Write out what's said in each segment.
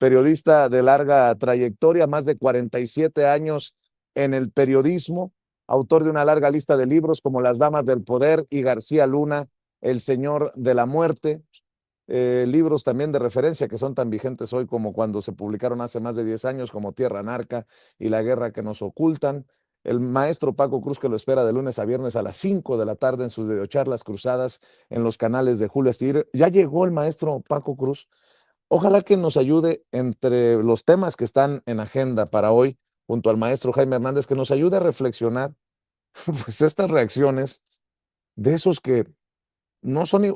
periodista de larga trayectoria, más de 47 años en el periodismo, autor de una larga lista de libros como Las Damas del Poder y García Luna, El Señor de la Muerte, libros también de referencia que son tan vigentes hoy como cuando se publicaron hace más de 10 años, como Tierra Anarca y La Guerra que nos ocultan. El maestro Paco Cruz, que lo espera de lunes a viernes a las 5 de la tarde en sus videocharlas cruzadas en los canales de Julio Astillero. Ya llegó el maestro Paco Cruz. Ojalá que nos ayude entre los temas que están en agenda para hoy, junto al maestro Jaime Hernández, que nos ayude a reflexionar pues estas reacciones de esos que no son,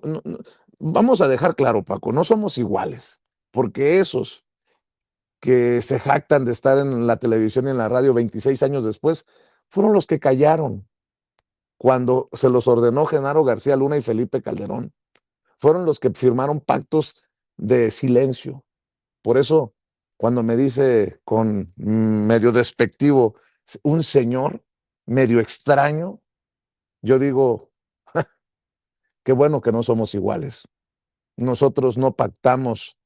vamos a dejar claro, Paco, no somos iguales, porque esos que se jactan de estar en la televisión y en la radio 26 años después, fueron los que callaron cuando se los ordenó Genaro García Luna y Felipe Calderón. Fueron los que firmaron pactos de silencio. Por eso, cuando me dice con medio despectivo un señor medio extraño, yo digo, qué bueno que no somos iguales. Nosotros no pactamos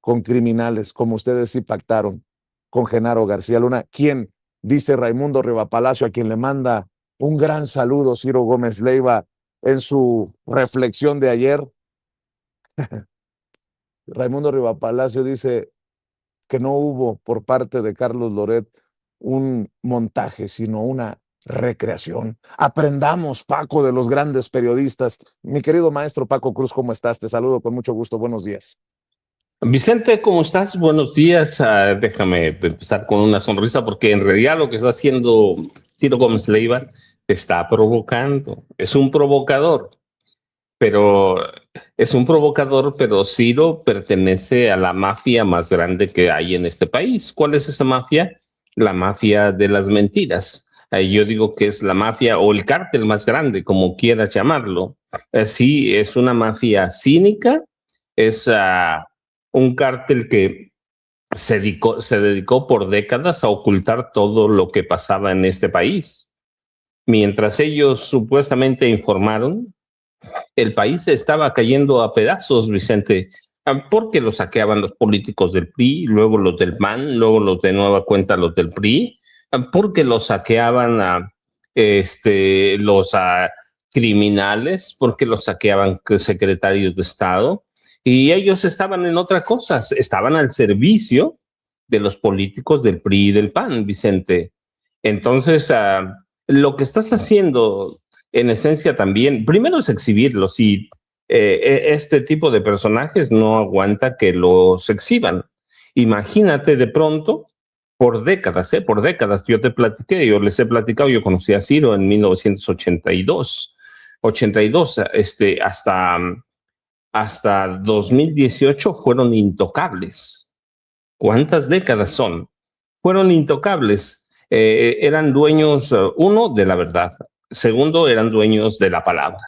con criminales, como ustedes sí pactaron con Genaro García Luna, quien, dice Raimundo Rivapalacio, a quien le manda un gran saludo Ciro Gómez Leiva en su reflexión de ayer. Raimundo Rivapalacio dice que no hubo por parte de Carlos Loret un montaje, sino una recreación. Aprendamos, Paco, de los grandes periodistas. Mi querido maestro Paco Cruz, ¿cómo estás? Te saludo con mucho gusto. Buenos días. Vicente, ¿cómo estás? Buenos días. Déjame empezar con una sonrisa porque en realidad lo que está haciendo Ciro Gómez Leiva te está provocando. Es un provocador, pero Ciro pertenece a la mafia más grande que hay en este país. ¿Cuál es esa mafia? La mafia de las mentiras. Yo digo que es la mafia o el cártel más grande, como quieras llamarlo. Sí, es una mafia cínica, es un cártel que se dedicó por décadas a ocultar todo lo que pasaba en este país. Mientras ellos supuestamente informaron, el país se estaba cayendo a pedazos, Vicente, porque lo saqueaban los políticos del PRI, luego los del PAN, luego los de nueva cuenta los del PRI, porque lo saqueaban los criminales, porque lo saqueaban secretarios de Estado, y ellos estaban en otras cosas, estaban al servicio de los políticos del PRI y del PAN, Vicente. Entonces, lo que estás haciendo en esencia también, primero es exhibirlos y este tipo de personajes no aguanta que los exhiban. Imagínate de pronto, por décadas, yo te platiqué, yo les he platicado, yo conocí a Ciro en 1982, hasta 2018 fueron intocables. ¿Cuántas décadas son? Fueron intocables. Eran dueños, uno, de la verdad. Segundo, eran dueños de la palabra.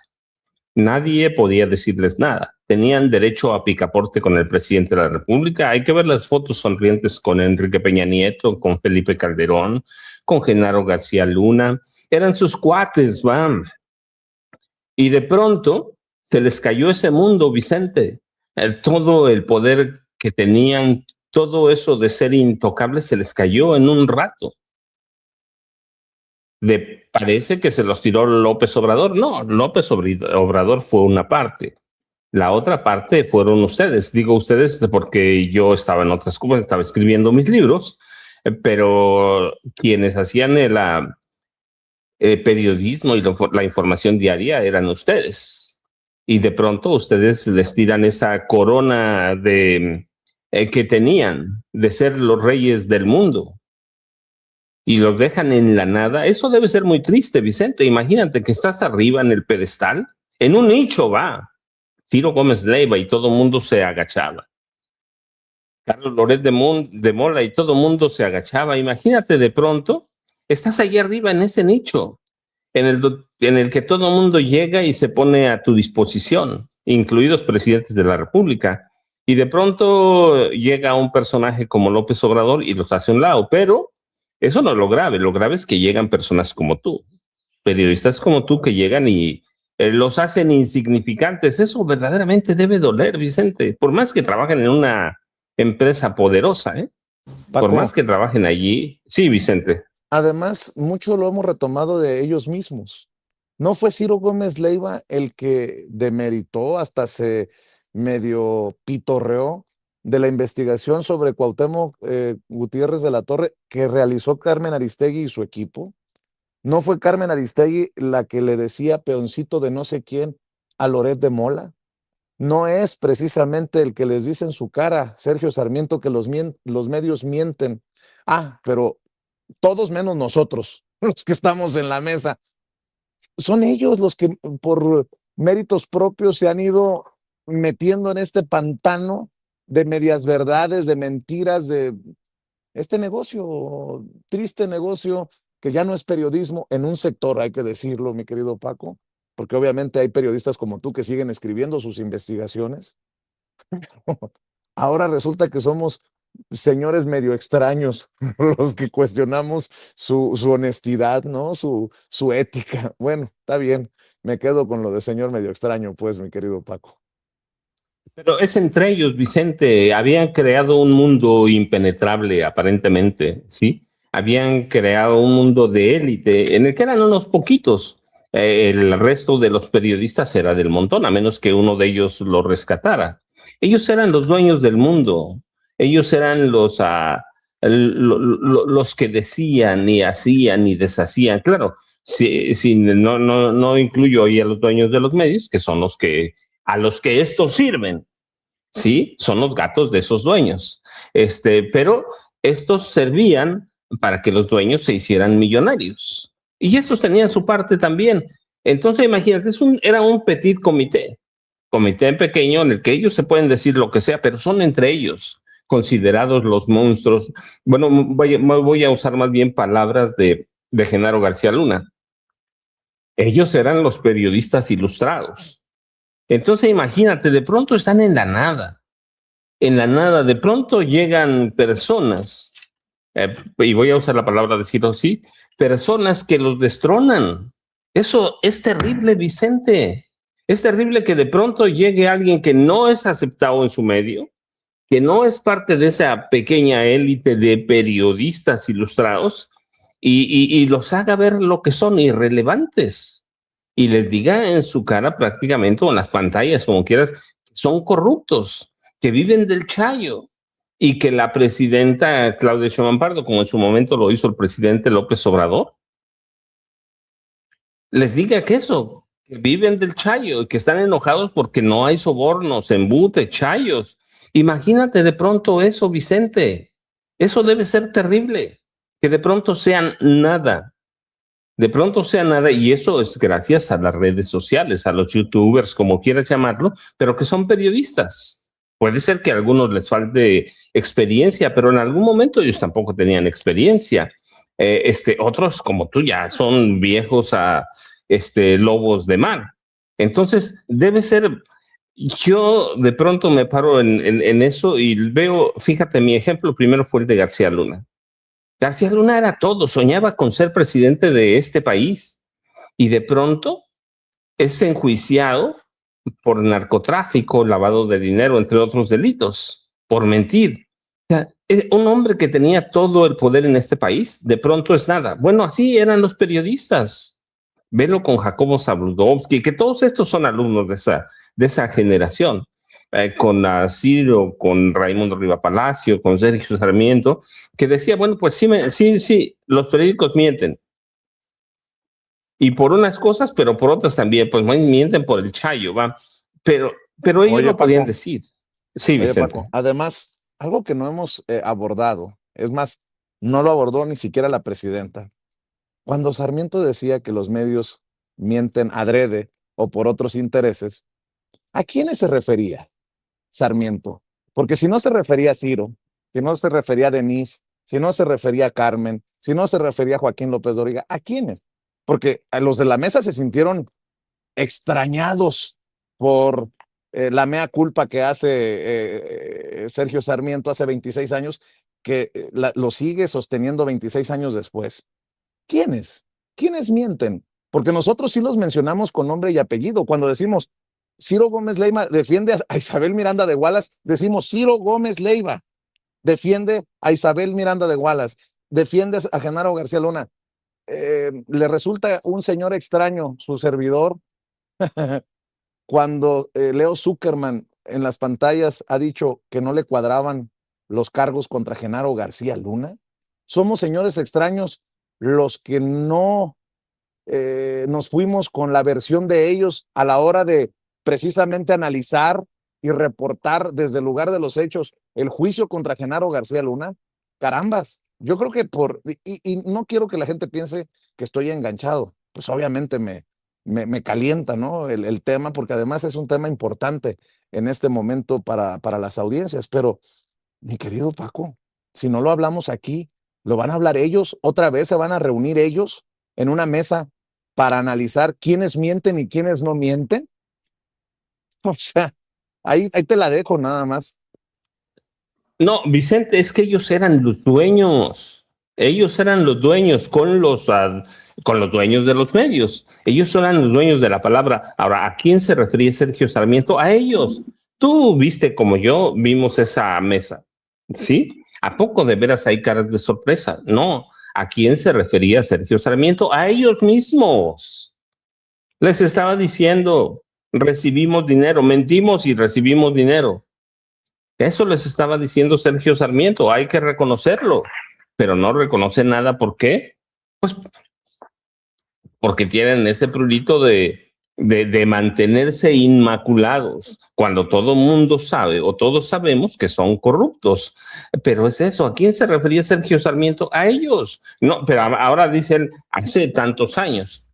Nadie podía decirles nada. Tenían derecho a picaporte con el presidente de la República. Hay que ver las fotos sonrientes con Enrique Peña Nieto, con Felipe Calderón, con Genaro García Luna. Eran sus cuates, van. Y de pronto se les cayó ese mundo, Vicente. Todo el poder que tenían, todo eso de ser intocables se les cayó en un rato. Parece que se los tiró López Obrador. No, López Obrador fue una parte. La otra parte fueron ustedes. Digo ustedes porque yo estaba en otras cosas, estaba escribiendo mis libros, pero quienes hacían el periodismo y la información diaria eran ustedes. Y de pronto ustedes les tiran esa corona que tenían de ser los reyes del mundo y los dejan en la nada. Eso debe ser muy triste, Vicente. Imagínate que estás arriba en el pedestal, en un nicho va Ciro Gómez Leiva y todo el mundo se agachaba. Carlos Loret de Mola y todo el mundo se agachaba. Imagínate de pronto, estás allí arriba en ese nicho, en el que todo el mundo llega y se pone a tu disposición, incluidos presidentes de la República. Y de pronto llega un personaje como López Obrador y los hace a un lado, pero eso no es lo grave es que llegan personas como tú, periodistas como tú que llegan y los hacen insignificantes. Eso verdaderamente debe doler, Vicente. Por más que trabajen en una empresa poderosa, ¿eh? Por Paco, más que trabajen allí. Sí, Vicente. además, mucho lo hemos retomado de ellos mismos. ¿No fue Ciro Gómez Leiva el que demeritó, hasta se medio pitorreó de la investigación sobre Cuauhtémoc Gutiérrez de la Torre que realizó Carmen Aristegui y su equipo? ¿No fue Carmen Aristegui la que le decía peoncito de no sé quién a Loret de Mola? ¿No es precisamente el que les dice en su cara, Sergio Sarmiento, que los medios mienten? Ah, pero todos menos nosotros, los que estamos en la mesa. Son ellos los que por méritos propios se han ido metiendo en este pantano de medias verdades, de mentiras, de este negocio, triste negocio que ya no es periodismo en un sector, hay que decirlo, mi querido Paco, porque obviamente hay periodistas como tú que siguen escribiendo sus investigaciones. Ahora resulta que somos señores medio extraños los que cuestionamos su honestidad, ¿no? Su ética. Bueno, está bien, me quedo con lo de señor medio extraño, pues, mi querido Paco. Pero es entre ellos, Vicente. Habían creado un mundo impenetrable, aparentemente, ¿sí? Habían creado un mundo de élite en el que eran unos poquitos. El resto de los periodistas era del montón, a menos que uno de ellos lo rescatara. Ellos eran los dueños del mundo. Ellos eran los que decían, y hacían, y deshacían. Claro, no incluyo ahí a los dueños de los medios, que son a los que estos sirven. Sí, son los gatos de esos dueños. Pero estos servían para que los dueños se hicieran millonarios. Y estos tenían su parte también. Entonces, imagínate, era un petit comité pequeño en el que ellos se pueden decir lo que sea, pero son entre ellos considerados los monstruos. Bueno, voy a usar más bien palabras de Genaro García Luna. Ellos eran los periodistas ilustrados. Entonces, imagínate, de pronto están en la nada, de pronto llegan personas, y voy a usar la palabra decirlo así, personas que los destronan. Eso es terrible, Vicente. Es terrible que de pronto llegue alguien que no es aceptado en su medio, que no es parte de esa pequeña élite de periodistas ilustrados y los haga ver lo que son irrelevantes y les diga en su cara prácticamente o en las pantallas, como quieras, son corruptos, que viven del chayo y que la presidenta Claudia Sheinbaum Pardo, como en su momento lo hizo el presidente López Obrador, les diga que viven del chayo y que están enojados porque no hay sobornos, embute, chayos. Imagínate de pronto eso, Vicente. Eso debe ser terrible, que de pronto sean nada. De pronto sea nada, y eso es gracias a las redes sociales, a los youtubers, como quieras llamarlo, pero que son periodistas. Puede ser que a algunos les falte experiencia, pero en algún momento ellos tampoco tenían experiencia. Otros, como tú, ya son viejos lobos de mar. Entonces, debe ser, yo de pronto me paro en eso y veo, fíjate, mi ejemplo primero fue el de García Luna. García Luna era todo, soñaba con ser presidente de este país y de pronto es enjuiciado por narcotráfico, lavado de dinero, entre otros delitos, por mentir. O sea, un hombre que tenía todo el poder en este país, de pronto es nada. Bueno, así eran los periodistas. Velo con Jacobo Zabludovsky, que todos estos son alumnos de esa generación. Con Ciro, con Raimundo Riva Palacio, con Sergio Sarmiento, que decía, bueno, pues sí, los periódicos mienten. Y por unas cosas, pero por otras también, pues mienten por el chayo, ¿va? Pero ellos Oye, lo podían Paco, decir. Sí, oye, Paco, Vicente. además, algo que no hemos abordado, es más, no lo abordó ni siquiera la presidenta. Cuando Sarmiento decía que los medios mienten adrede o por otros intereses, ¿a quiénes se refería Sarmiento? Porque si no se refería a Ciro, si no se refería a Denise, si no se refería a Carmen, si no se refería a Joaquín López Dóriga, ¿a quiénes? Porque a los de la mesa se sintieron extrañados por la mea culpa que hace Sergio Sarmiento hace 26 años, que lo sigue sosteniendo 26 años después. ¿Quiénes? ¿Quiénes mienten? Porque nosotros sí los mencionamos con nombre y apellido. Cuando decimos Ciro Gómez Leiva defiende a Isabel Miranda de Wallace, decimos Ciro Gómez Leiva. defiende a Isabel Miranda de Wallace, defiende a Genaro García Luna. Le resulta un señor extraño su servidor cuando Leo Zuckerman en las pantallas ha dicho que no le cuadraban los cargos contra Genaro García Luna. Somos señores extraños los que no nos fuimos con la versión de ellos a la hora de precisamente analizar y reportar desde el lugar de los hechos el juicio contra Genaro García Luna. Carambas, yo creo que y no quiero que la gente piense que estoy enganchado, pues obviamente me calienta, ¿no? El tema, porque además es un tema importante en este momento para las audiencias, pero mi querido Paco, si no lo hablamos aquí, lo van a hablar ellos, otra vez se van a reunir ellos en una mesa para analizar quiénes mienten y quiénes no mienten. O sea, ahí te la dejo nada más. No, Vicente, es que ellos eran los dueños. Ellos eran los dueños con los dueños de los medios. Ellos eran los dueños de la palabra. Ahora, ¿a quién se refería Sergio Sarmiento? A ellos. Tú viste como yo vimos esa mesa, ¿sí? ¿A poco de veras hay caras de sorpresa? No. ¿A quién se refería Sergio Sarmiento? A ellos mismos. Les estaba diciendo, recibimos dinero, mentimos y recibimos dinero. Eso les estaba diciendo Sergio Sarmiento, hay que reconocerlo, pero no reconoce nada. ¿Por qué? Pues porque tienen ese prurito de mantenerse inmaculados, cuando todo mundo sabe o todos sabemos que son corruptos. Pero es eso, ¿a quién se refería Sergio Sarmiento? A ellos. No, pero ahora dicen hace tantos años.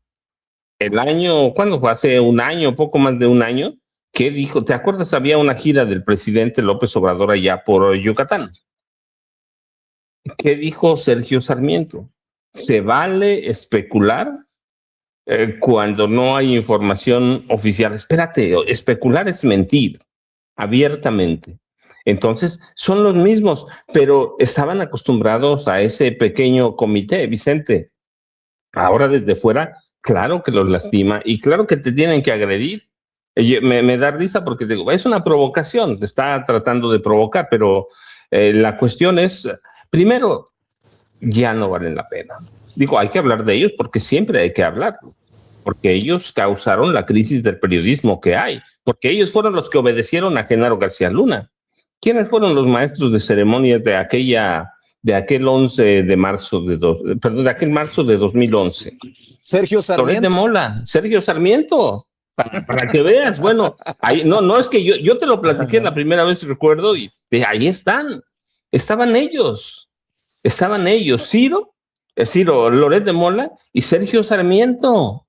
El año, ¿cuándo fue? Hace un año, poco más de un año. ¿Qué dijo? ¿Te acuerdas? Había una gira del presidente López Obrador allá por Yucatán. ¿Qué dijo Sergio Sarmiento? ¿Se vale especular cuando no hay información oficial? Espérate, especular es mentir abiertamente. Entonces, son los mismos, pero estaban acostumbrados a ese pequeño comité, Vicente. Ahora desde fuera, claro que los lastima y claro que te tienen que agredir. Me da risa porque digo, es una provocación, te está tratando de provocar, pero la cuestión es, primero, ya no valen la pena. Digo, hay que hablar de ellos porque siempre hay que hablar, porque ellos causaron la crisis del periodismo que hay, porque ellos fueron los que obedecieron a Genaro García Luna. ¿Quiénes fueron los maestros de ceremonias de aquel 11 de marzo de aquel marzo de 2011? Sergio Sarmiento. Loret de Mola, Sergio Sarmiento. Para que veas, bueno, ahí, no es que yo te lo platiqué la primera vez, recuerdo, y ahí estaban ellos, Ciro, Loret de Mola y Sergio Sarmiento,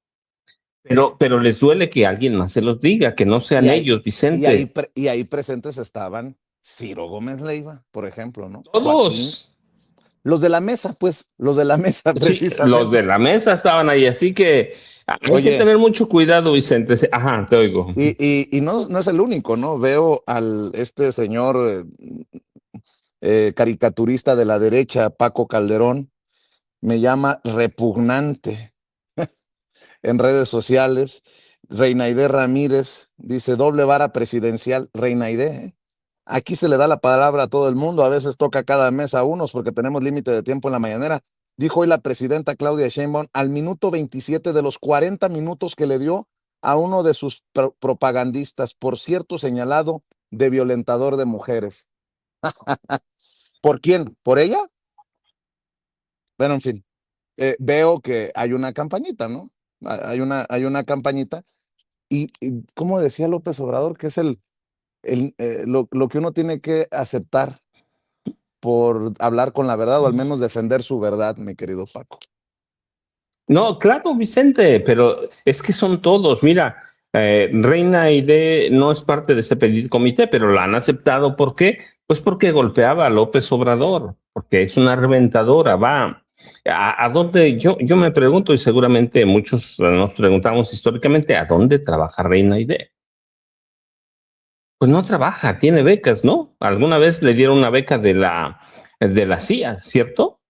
pero les duele que alguien más se los diga, que no sean ellos, Vicente. Y ahí presentes estaban Ciro Gómez Leiva, por ejemplo, ¿no? Todos. Joaquín. Los de la mesa, pues, precisamente. Sí, los de la mesa estaban ahí, así que hay que tener mucho cuidado, Vicente. Ajá, te oigo. Y no es el único, ¿no? Veo al señor caricaturista de la derecha, Paco Calderón, me llama repugnante en redes sociales. Reinaide Ramírez dice, doble vara presidencial. Reinaide, aquí se le da la palabra a todo el mundo, a veces toca cada mes a unos porque tenemos límite de tiempo en la mañanera. Dijo hoy la presidenta Claudia Sheinbaum al minuto 27 de los 40 minutos que le dio a uno de sus propagandistas, por cierto señalado de violentador de mujeres. ¿Por quién? ¿Por ella? Bueno, en fin, veo que hay una campañita, ¿no? Hay una campañita y como decía López Obrador, que es lo que uno tiene que aceptar por hablar con la verdad o al menos defender su verdad, mi querido Paco. No, claro, Vicente, pero es que son todos. Mira, Reinaide no es parte de ese petit comité, pero la han aceptado. ¿Por qué? Pues porque golpeaba a López Obrador, porque es una reventadora, va. ¿A dónde? Yo me pregunto, y seguramente muchos nos preguntamos históricamente, ¿a dónde trabaja Reinaide? Pues no trabaja, tiene becas, ¿no? Alguna vez le dieron una beca de la CIA, ¿cierto?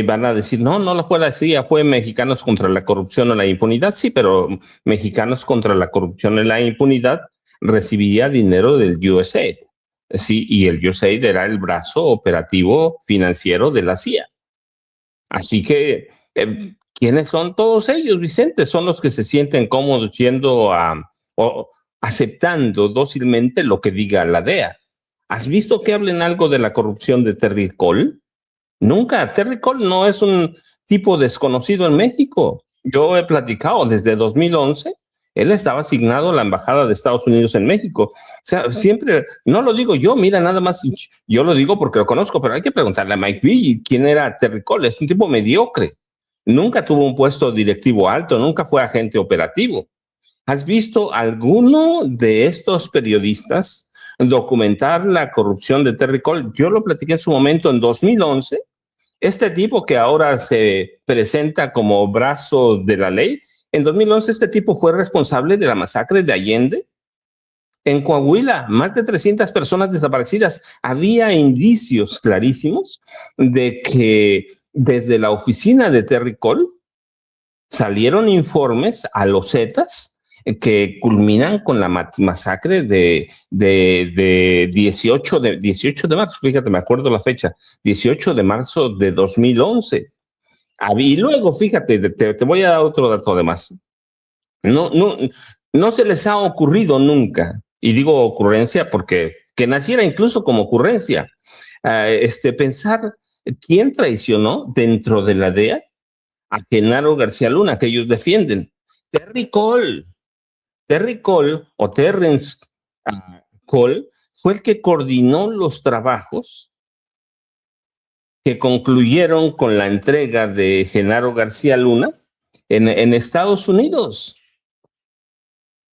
Van a decir, no fue la CIA, fue Mexicanos contra la Corrupción y la Impunidad. Sí, pero Mexicanos contra la Corrupción y la Impunidad recibía dinero del USAID. Sí, y el USAID era el brazo operativo financiero de la CIA. Así que, ¿quiénes son todos ellos, Vicente? Son los que se sienten cómodos yendo o aceptando dócilmente lo que diga la DEA. ¿Has visto que hablen algo de la corrupción de Terry Cole? Nunca. Terry Cole no es un tipo desconocido en México. Yo he platicado desde 2011. Él estaba asignado a la Embajada de Estados Unidos en México. O sea, siempre, no lo digo yo, mira, nada más, yo lo digo porque lo conozco, pero hay que preguntarle a Mike B. quién era Terry Cole. Es un tipo mediocre. Nunca tuvo un puesto directivo alto, nunca fue agente operativo. ¿Has visto alguno de estos periodistas documentar la corrupción de Terry Cole? Yo lo platiqué en su momento en 2011. Este tipo que ahora se presenta como brazo de la ley, en 2011 este tipo fue responsable de la masacre de Allende en Coahuila, más de 300 personas desaparecidas. Había indicios clarísimos de que desde la oficina de Terry Cole salieron informes a los Zetas que culminan con la masacre de 18 de marzo, fíjate, me acuerdo la fecha, 18 de marzo de 2011. Y luego, fíjate, te voy a dar otro dato además. No, no, no se les ha ocurrido nunca, y digo ocurrencia porque que naciera incluso como ocurrencia, pensar quién traicionó dentro de la DEA a Genaro García Luna, que ellos defienden. Terry Cole, Terry Cole o Terrence Cole fue el que coordinó los trabajos que concluyeron con la entrega de Genaro García Luna en Estados Unidos.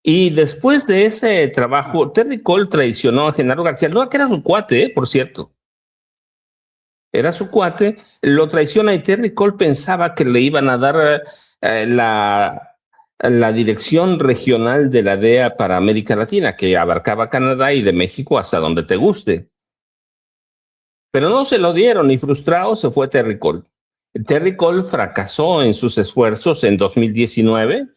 Y después de ese trabajo, Terry Cole traicionó a Genaro García Luna, que era su cuate, por cierto. Era su cuate, lo traiciona y Terry Cole pensaba que le iban a dar la dirección regional de la DEA para América Latina, que abarcaba Canadá y de México hasta donde te guste. Pero no se lo dieron y frustrado se fue Terry Cole. Terry Cole fracasó en sus esfuerzos en 2019,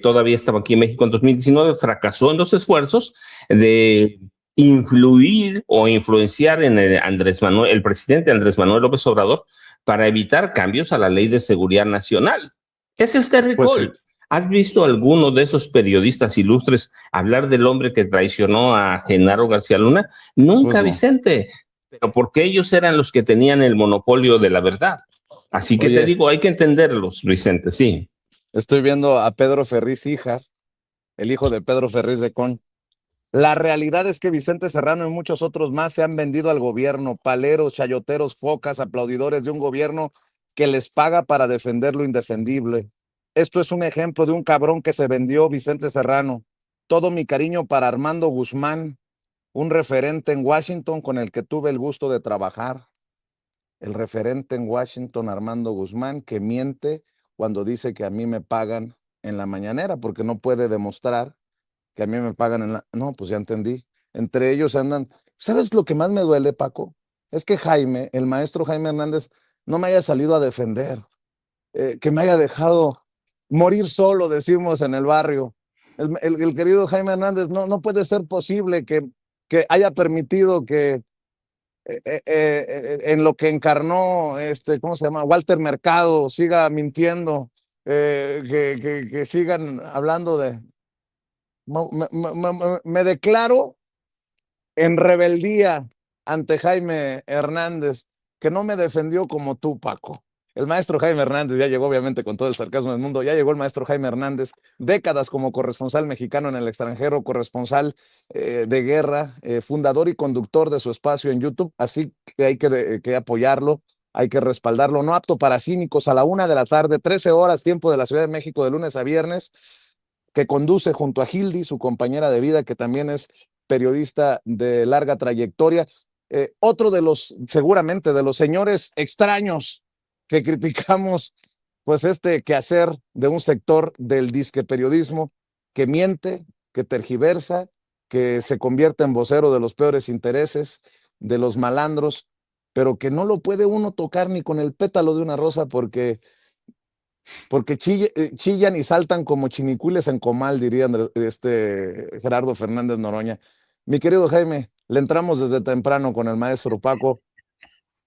todavía estaba aquí en México en 2019, fracasó en los esfuerzos de influir o influenciar en el presidente Andrés Manuel López Obrador para evitar cambios a la Ley de Seguridad Nacional. Ese es Terry Pues Cole. sí, ¿Has visto alguno de esos periodistas ilustres hablar del hombre que traicionó a Genaro García Luna? pues Nunca, no. Vicente, pero porque ellos eran los que tenían el monopolio de la verdad. Así que te Oye, digo, hay que entenderlos, Vicente, sí. estoy viendo a Pedro Ferriz Híjar, el hijo de Pedro Ferriz de Con. La realidad es que Vicente Serrano y muchos otros más se han vendido al gobierno, paleros, chayoteros, focas, aplaudidores de un gobierno que les paga para defender lo indefendible. Esto es un ejemplo de un cabrón que se vendió, Vicente Serrano. Todo mi cariño para Armando Guzmán, un referente en Washington con el que tuve el gusto de trabajar. El referente en Washington, Armando Guzmán, que miente cuando dice que a mí me pagan en la mañanera, porque no puede demostrar que a mí me pagan en la... No, pues ya entendí. Entre ellos andan... ¿Sabes lo que más me duele, Paco? Es que Jaime, el maestro Jaime Hernández, no me haya salido a defender, que me haya dejado morir solo, decimos en el barrio. El querido Jaime Hernández, no puede ser posible que haya permitido que en lo que encarnó, ¿cómo se llama? Walter Mercado, siga mintiendo, que sigan hablando de... Me declaro en rebeldía ante Jaime Hernández, que no me defendió como tú, Paco. El maestro Jaime Hernández ya llegó, obviamente, con todo el sarcasmo del mundo. Ya llegó el maestro Jaime Hernández, décadas como corresponsal mexicano en el extranjero, corresponsal de guerra, fundador y conductor de su espacio en YouTube. Así que hay que apoyarlo, hay que respaldarlo. No apto para cínicos, a la 1 de la tarde, 13 horas, tiempo de la Ciudad de México, de lunes a viernes, que conduce junto a Hildy, su compañera de vida, que también es periodista de larga trayectoria. Otro de los, seguramente, de los señores extraños que criticamos, pues este quehacer de un sector del disque periodismo que miente, que tergiversa, que se convierte en vocero de los peores intereses, de los malandros, pero que no lo puede uno tocar ni con el pétalo de una rosa porque chillan y saltan como chinicuiles en comal, diría Gerardo Fernández Noroña. Mi querido Jaime, le entramos desde temprano con el maestro Paco,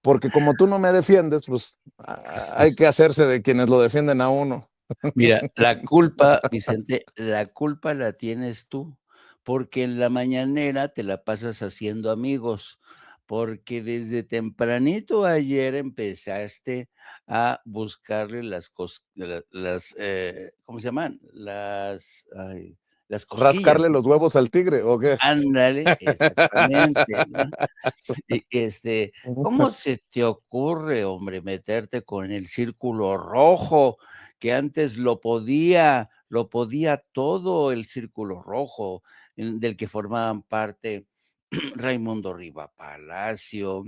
porque como tú no me defiendes, pues hay que hacerse de quienes lo defienden a uno. Mira, la culpa, Vicente, la culpa la tienes tú, porque en la mañanera te la pasas haciendo amigos, porque desde tempranito ayer empezaste a buscarle ¿cómo se llaman? Las cosquillas, ¿Rascarle ¿no? los huevos al tigre o qué? Ándale, exactamente, ¿no? ¿Cómo se te ocurre, hombre, meterte con el círculo rojo? Que antes lo podía todo el círculo rojo, del que formaban parte Raimundo Riva Palacio,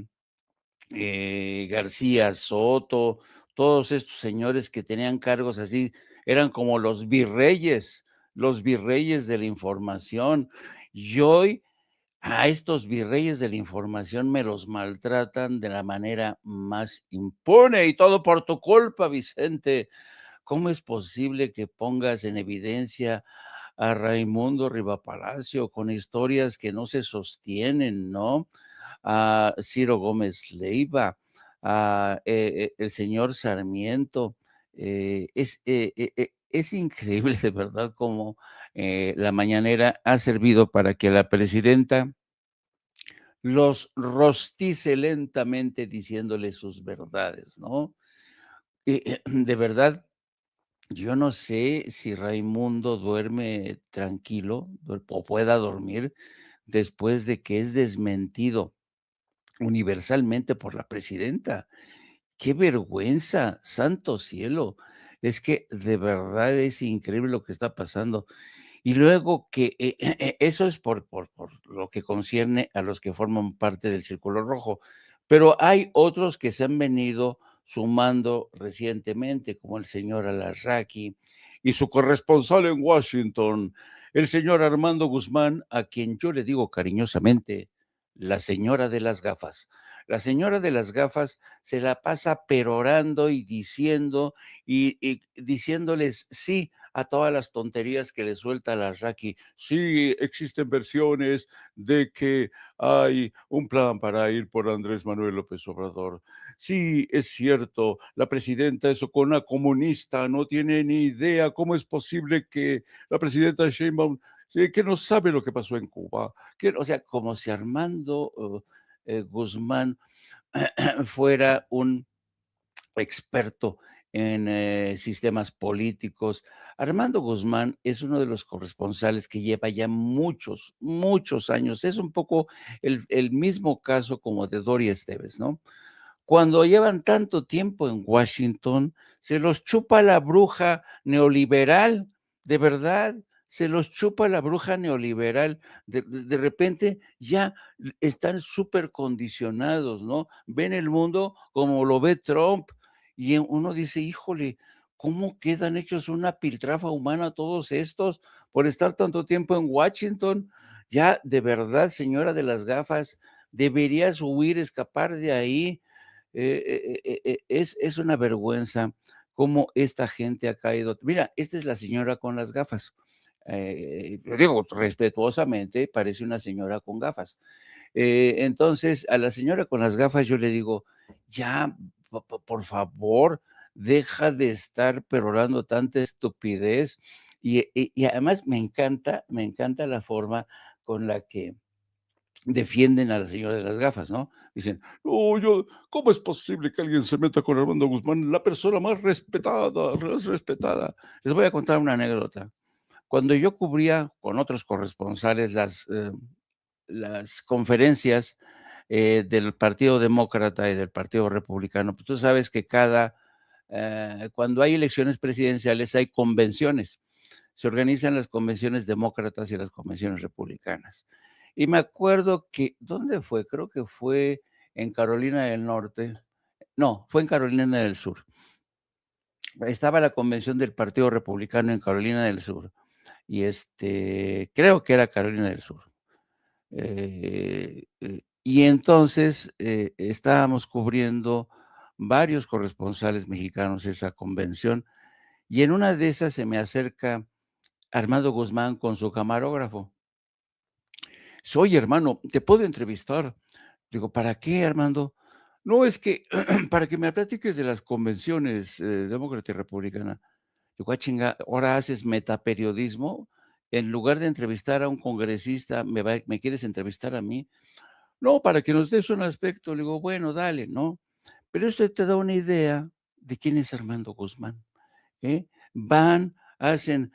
García Soto, todos estos señores que tenían cargos así, eran como los virreyes de la información. Y hoy a estos virreyes de la información me los maltratan de la manera más impune, y todo por tu culpa, Vicente. ¿Cómo es posible que pongas en evidencia a Raimundo Rivapalacio con historias que no se sostienen, ¿no? A Ciro Gómez Leiva, a el señor Sarmiento. Es increíble de verdad cómo la mañanera ha servido para que la presidenta los rostice lentamente diciéndole sus verdades, ¿no? De verdad, yo no sé si Raimundo duerme tranquilo o pueda dormir después de que es desmentido universalmente por la presidenta. ¡Qué vergüenza! ¡Santo cielo! Es que de verdad es increíble lo que está pasando. Y luego que eso es por lo que concierne a los que forman parte del Círculo Rojo, pero hay otros que se han venido sumando recientemente, como el señor Alarraqui y su corresponsal en Washington, el señor Armando Guzmán, a quien yo le digo cariñosamente, la señora de las gafas. La señora de las gafas se la pasa perorando y diciendo y diciéndoles sí a todas las tonterías que le suelta la Raki. Sí, existen versiones de que hay un plan para ir por Andrés Manuel López Obrador. Sí, es cierto, la presidenta es una comunista, no tiene ni idea cómo es posible que la presidenta Sheinbaum, sí, que no sabe lo que pasó en Cuba. O sea, como si Armando Guzmán fuera un experto en sistemas políticos. Armando Guzmán es uno de los corresponsales que lleva ya muchos, muchos años. Es un poco el mismo caso como de Doria Esteves, ¿no? Cuando llevan tanto tiempo en Washington, se los chupa la bruja neoliberal, de verdad, se los chupa la bruja neoliberal. De repente ya están súper condicionados, ¿no? Ven el mundo como lo ve Trump y uno dice, híjole, ¿cómo quedan hechos una piltrafa humana todos estos por estar tanto tiempo en Washington? Ya, de verdad, señora de las gafas, deberías huir, escapar de ahí. Es una vergüenza cómo esta gente ha caído. Mira, esta es la señora con las gafas. Lo digo respetuosamente, parece una señora con gafas. Entonces, a la señora con las gafas yo le digo, ya, por favor, deja de estar perorando tanta estupidez. Y además me encanta la forma con la que defienden a la señora de las gafas, ¿no? Dicen, no, ¿cómo es posible que alguien se meta con Armando Guzmán, la persona más respetada, más respetada? Les voy a contar una anécdota. Cuando yo cubría con otros corresponsales las conferencias del Partido Demócrata y del Partido Republicano, pues tú sabes que cuando hay elecciones presidenciales hay convenciones. Se organizan las convenciones demócratas y las convenciones republicanas. Y me acuerdo que, ¿dónde fue? Creo que fue en Carolina del Norte. No, fue en Carolina del Sur. Estaba la convención del Partido Republicano en Carolina del Sur. Y creo que era Carolina del Sur. Y entonces estábamos cubriendo varios corresponsales mexicanos esa convención. Y en una de esas se me acerca Armando Guzmán con su camarógrafo. Dice, oye, hermano, ¿te puedo entrevistar? Digo, ¿para qué, Armando? No, es que para que me platiques de las convenciones demócrata y republicana. Digo, chinga, ahora haces metaperiodismo. En lugar de entrevistar a un congresista, ¿me quieres entrevistar a mí? No, para que nos des un aspecto. Le digo, bueno, dale, ¿no? Pero esto te da una idea de quién es Armando Guzmán. Van, hacen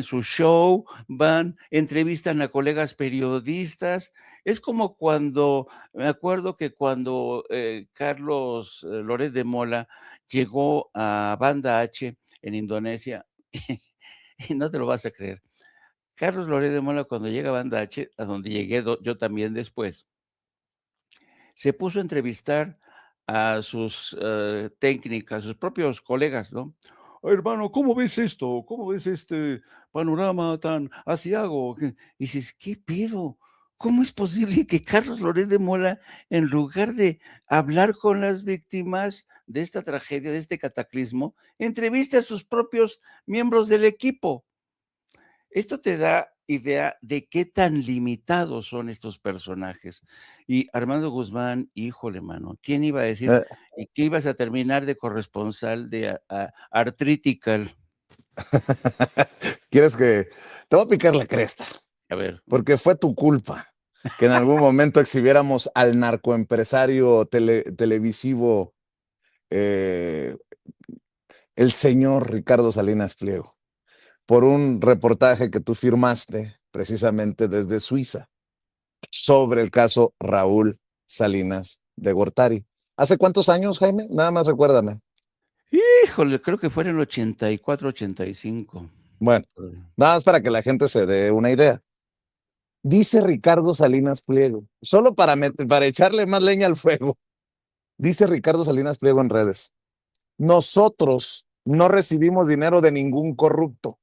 su show, van, entrevistan a colegas periodistas. Es como cuando, me acuerdo que cuando Carlos Loret de Mola llegó a Banda H en Indonesia, y no te lo vas a creer. Carlos Loret de Mola, cuando llega a Banda H, a donde llegué yo también después, se puso a entrevistar a sus técnicas, a sus propios colegas, ¿no? Hermano, ¿cómo ves esto? ¿Cómo ves este panorama tan asiago? Y dices, ¿qué pedo? ¿Cómo es posible que Carlos Loret de Mola, en lugar de hablar con las víctimas de esta tragedia, de este cataclismo, entreviste a sus propios miembros del equipo? Esto te da idea de qué tan limitados son estos personajes. Y Armando Guzmán, híjole, mano, ¿quién iba a decir Eh, que ibas a terminar de corresponsal de Artritical? ¿Quieres que te voy a picar la cresta? A ver, Porque fue tu culpa que en algún momento exhibiéramos al narcoempresario televisivo, eh, el señor Ricardo Salinas Pliego, por un reportaje que tú firmaste precisamente desde Suiza sobre el caso Raúl Salinas de Gortari. ¿Hace cuántos años, Jaime? Nada más recuérdame. híjole, creo que fue en el 84, 85. Bueno, nada más para que la gente se dé una idea. Dice Ricardo Salinas Pliego, solo para echarle más leña al fuego, dice Ricardo Salinas Pliego en redes, nosotros no recibimos dinero de ningún corrupto.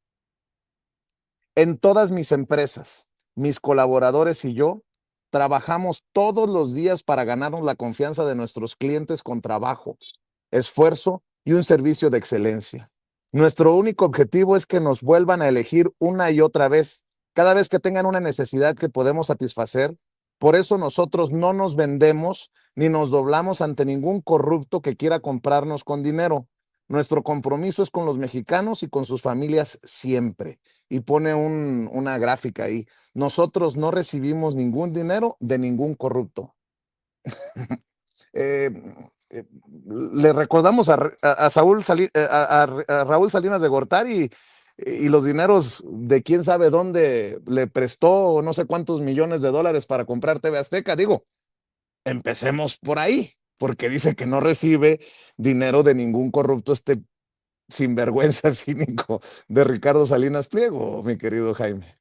En todas mis empresas, mis colaboradores y yo trabajamos todos los días para ganarnos la confianza de nuestros clientes con trabajo, esfuerzo y un servicio de excelencia. Nuestro único objetivo es que nos vuelvan a elegir una y otra vez, cada vez que tengan una necesidad que podemos satisfacer. Por eso nosotros no nos vendemos ni nos doblamos ante ningún corrupto que quiera comprarnos con dinero. Nuestro compromiso es con los mexicanos y con sus familias siempre. Y pone una gráfica ahí. Nosotros no recibimos ningún dinero de ningún corrupto. eh, Le recordamos a Raúl Salinas de Gortari y los dineros de quién sabe dónde le prestó no sé cuántos millones de dólares para comprar TV Azteca. Digo, empecemos por ahí, porque dice que no recibe dinero de ningún corrupto este sinvergüenza cínico de Ricardo Salinas Pliego, mi querido Jaime.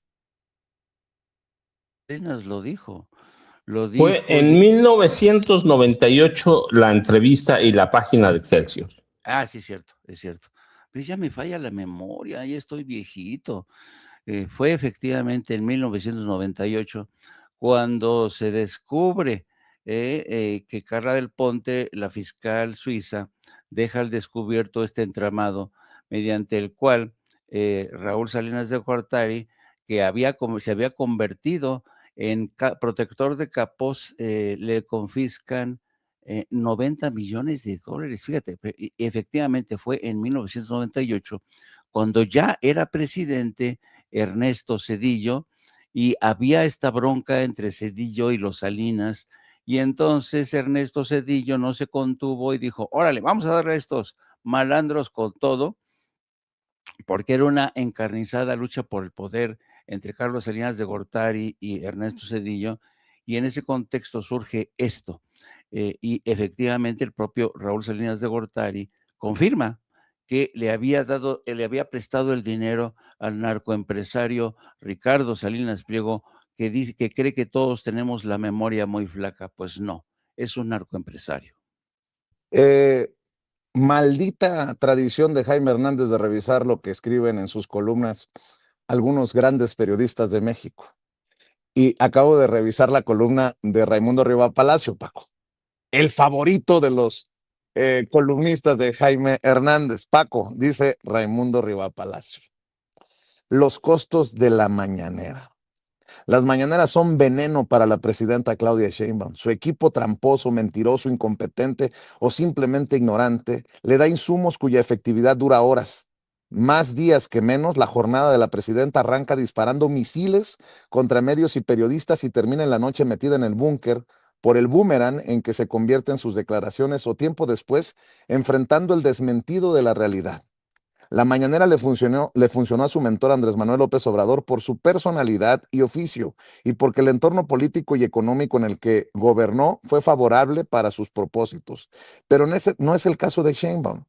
Salinas lo dijo. Lo Fue dijo. en 1998 la entrevista y la página de Excelsior. Sí, cierto, es cierto. Pues ya me falla la memoria, ya estoy viejito. Fue efectivamente en 1998 cuando se descubre que Carla del Ponte, la fiscal suiza, deja al descubierto este entramado mediante el cual Raúl Salinas de Gortari, que se había convertido en protector de capos, le confiscan 90 millones de dólares. Fíjate, efectivamente fue en 1998 cuando ya era presidente Ernesto Zedillo y había esta bronca entre Zedillo y los Salinas. Y entonces Ernesto Zedillo no se contuvo y dijo, órale, vamos a darle a estos malandros con todo, porque era una encarnizada lucha por el poder entre Carlos Salinas de Gortari y Ernesto Zedillo, y en ese contexto surge esto. Y efectivamente el propio Raúl Salinas de Gortari confirma que le había prestado el dinero al narcoempresario Ricardo Salinas Pliego, que dice que cree que todos tenemos la memoria muy flaca. Pues no, es un narcoempresario. Maldita tradición de Jaime Hernández de revisar lo que escriben en sus columnas algunos grandes periodistas de México. Y acabo de revisar la columna de Raimundo Riva Palacio, Paco, el favorito de los columnistas de Jaime Hernández. Paco, dice Raimundo Riva Palacio, los costos de la mañanera. Las mañaneras son veneno para la presidenta Claudia Sheinbaum. Su equipo tramposo, mentiroso, incompetente o simplemente ignorante le da insumos cuya efectividad dura horas. Más días que menos, la jornada de la presidenta arranca disparando misiles contra medios y periodistas y termina en la noche metida en el búnker por el boomerang en que se convierten sus declaraciones o tiempo después enfrentando el desmentido de la realidad. La mañanera le funcionó a su mentor Andrés Manuel López Obrador por su personalidad y oficio y porque el entorno político y económico en el que gobernó fue favorable para sus propósitos. Pero no es el caso de Sheinbaum,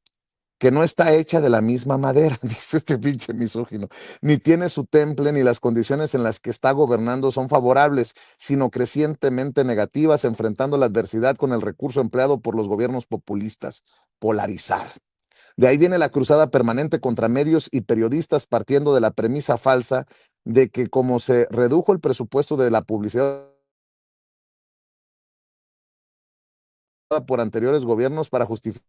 que no está hecha de la misma madera, dice este pinche misógino, ni tiene su temple, ni las condiciones en las que está gobernando son favorables, sino crecientemente negativas, enfrentando la adversidad con el recurso empleado por los gobiernos populistas, polarizar. De ahí viene la cruzada permanente contra medios y periodistas partiendo de la premisa falsa de que como se redujo el presupuesto de la publicidad por anteriores gobiernos para justificar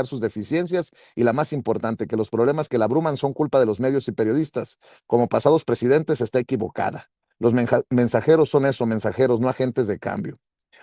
sus deficiencias y la más importante, que los problemas que la abruman son culpa de los medios y periodistas, como pasados presidentes, está equivocada. Los mensajeros son eso, mensajeros, no agentes de cambio.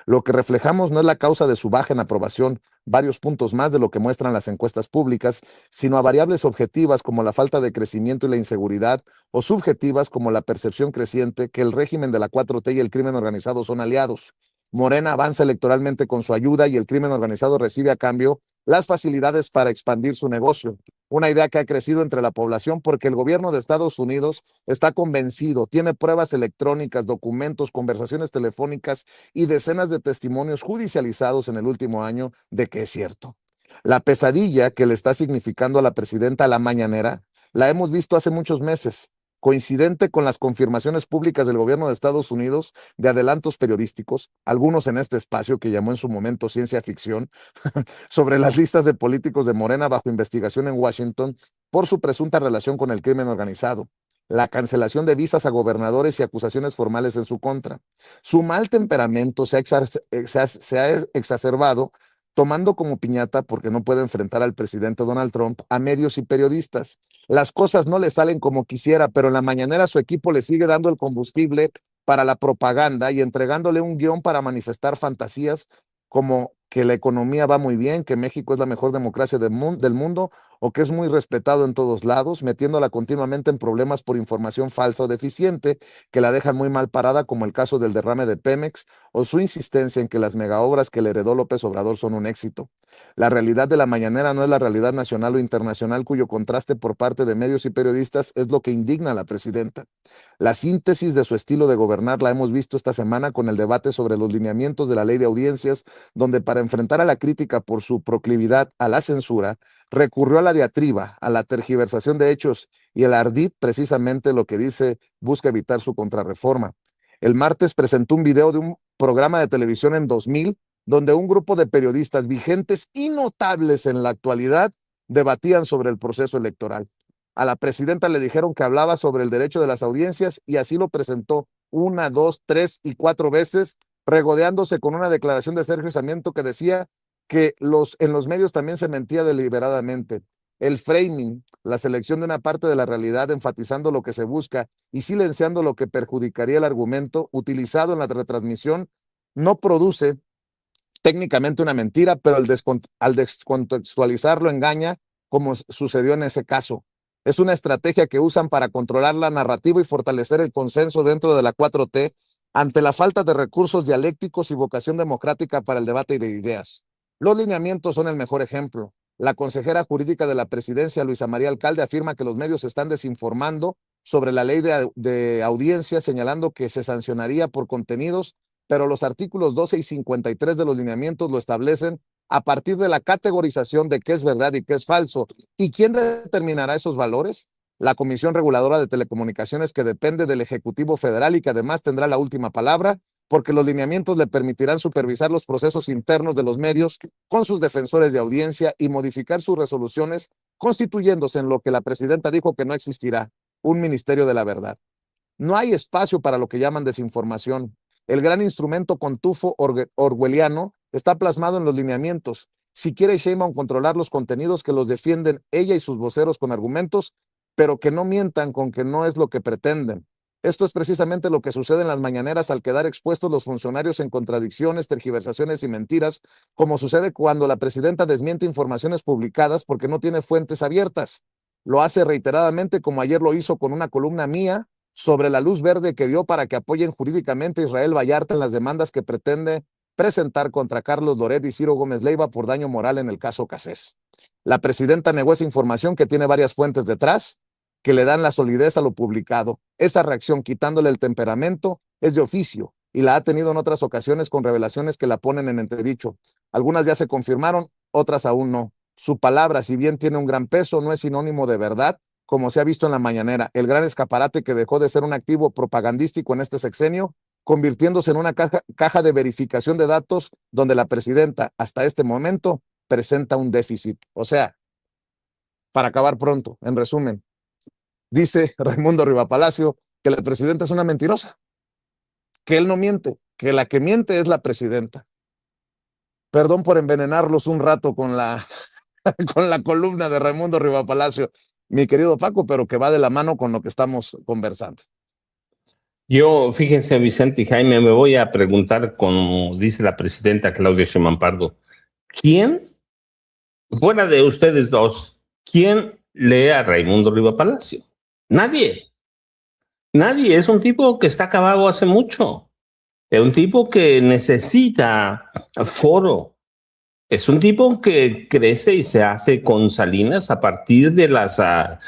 Lo que reflejamos no es la causa de su baja en aprobación, varios puntos más de lo que muestran las encuestas públicas, sino a variables objetivas como la falta de crecimiento y la inseguridad, o subjetivas como la percepción creciente que el régimen de la 4T y el crimen organizado son aliados. Morena avanza electoralmente con su ayuda y el crimen organizado recibe a cambio las facilidades para expandir su negocio. Una idea que ha crecido entre la población porque el gobierno de Estados Unidos está convencido, tiene pruebas electrónicas, documentos, conversaciones telefónicas y decenas de testimonios judicializados en el último año de que es cierto. La pesadilla que le está significando a la presidenta la mañanera la hemos visto hace muchos meses, coincidente con las confirmaciones públicas del gobierno de Estados Unidos de adelantos periodísticos, algunos en este espacio que llamó en su momento ciencia ficción, sobre las listas de políticos de Morena bajo investigación en Washington por su presunta relación con el crimen organizado, la cancelación de visas a gobernadores y acusaciones formales en su contra. Su mal temperamento se ha exacerbado tomando como piñata porque no puede enfrentar al presidente Donald Trump a medios y periodistas. Las cosas no le salen como quisiera, pero en la mañanera su equipo le sigue dando el combustible para la propaganda y entregándole un guión para manifestar fantasías como que la economía va muy bien, que México es la mejor democracia del mundo o que es muy respetado en todos lados, metiéndola continuamente en problemas por información falsa o deficiente que la dejan muy mal parada, como el caso del derrame de Pemex o su insistencia en que las megaobras que le heredó López Obrador son un éxito. La realidad de la mañanera no es la realidad nacional o internacional, cuyo contraste por parte de medios y periodistas es lo que indigna a la presidenta. La síntesis de su estilo de gobernar la hemos visto esta semana con el debate sobre los lineamientos de la ley de audiencias, donde para enfrentar a la crítica por su proclividad a la censura, recurrió a la diatriba, a la tergiversación de hechos y el ardid, precisamente lo que dice, busca evitar su contrarreforma. El martes presentó un video de un programa de televisión en 2000, donde un grupo de periodistas vigentes y notables en la actualidad debatían sobre el proceso electoral. A la presidenta le dijeron que hablaba sobre el derecho de las audiencias y así lo presentó una, dos, tres y cuatro veces, regodeándose con una declaración de Sergio Sarmiento que decía que en los medios también se mentía deliberadamente. El framing, la selección de una parte de la realidad, enfatizando lo que se busca y silenciando lo que perjudicaría el argumento utilizado en la retransmisión, no produce técnicamente una mentira, pero al descontextualizarlo engaña, como sucedió en ese caso. Es una estrategia que usan para controlar la narrativa y fortalecer el consenso dentro de la 4T ante la falta de recursos dialécticos y vocación democrática para el debate de ideas. Los lineamientos son el mejor ejemplo. La consejera jurídica de la presidencia, Luisa María Alcalde, afirma que los medios están desinformando sobre la ley de audiencia, señalando que se sancionaría por contenidos, pero los artículos 12 y 53 de los lineamientos lo establecen a partir de la categorización de qué es verdad y qué es falso. ¿Y quién determinará esos valores? La Comisión Reguladora de Telecomunicaciones, que depende del Ejecutivo Federal y que además tendrá la última palabra, porque los lineamientos le permitirán supervisar los procesos internos de los medios con sus defensores de audiencia y modificar sus resoluciones, constituyéndose en lo que la presidenta dijo que no existirá, un Ministerio de la Verdad. No hay espacio para lo que llaman desinformación. El gran instrumento contufo orwelliano está plasmado en los lineamientos. Si quiere Sheinbaum controlar los contenidos, que los defienden ella y sus voceros con argumentos, pero que no mientan con que no es lo que pretenden. Esto es precisamente lo que sucede en las mañaneras al quedar expuestos los funcionarios en contradicciones, tergiversaciones y mentiras, como sucede cuando la presidenta desmiente informaciones publicadas porque no tiene fuentes abiertas. Lo hace reiteradamente, como ayer lo hizo con una columna mía sobre la luz verde que dio para que apoyen jurídicamente a Israel Vallarta en las demandas que pretende presentar contra Carlos Loret y Ciro Gómez Leiva por daño moral en el caso Cassés. La presidenta negó esa información que tiene varias fuentes detrás, que le dan la solidez a lo publicado. Esa reacción, quitándole el temperamento, es de oficio y la ha tenido en otras ocasiones con revelaciones que la ponen en entredicho. Algunas ya se confirmaron, otras aún no. Su palabra, si bien tiene un gran peso, no es sinónimo de verdad, como se ha visto en la mañanera. El gran escaparate que dejó de ser un activo propagandístico en este sexenio, convirtiéndose en una caja de verificación de datos donde la presidenta, hasta este momento, presenta un déficit. O sea, para acabar pronto, en resumen, dice Raimundo Rivapalacio que la presidenta es una mentirosa, que él no miente, que la que miente es la presidenta. Perdón por envenenarlos un rato con la columna de Raimundo Rivapalacio, mi querido Paco, pero que va de la mano con lo que estamos conversando. Yo, fíjense, Vicente y Jaime, me voy a preguntar, como dice la presidenta Claudia Sheinbaum Pardo, ¿quién, fuera de ustedes dos, quién lee a Raimundo Rivapalacio? Nadie. Nadie. Es un tipo que está acabado hace mucho. Es un tipo que necesita foro. Es un tipo que crece y se hace con Salinas a partir de la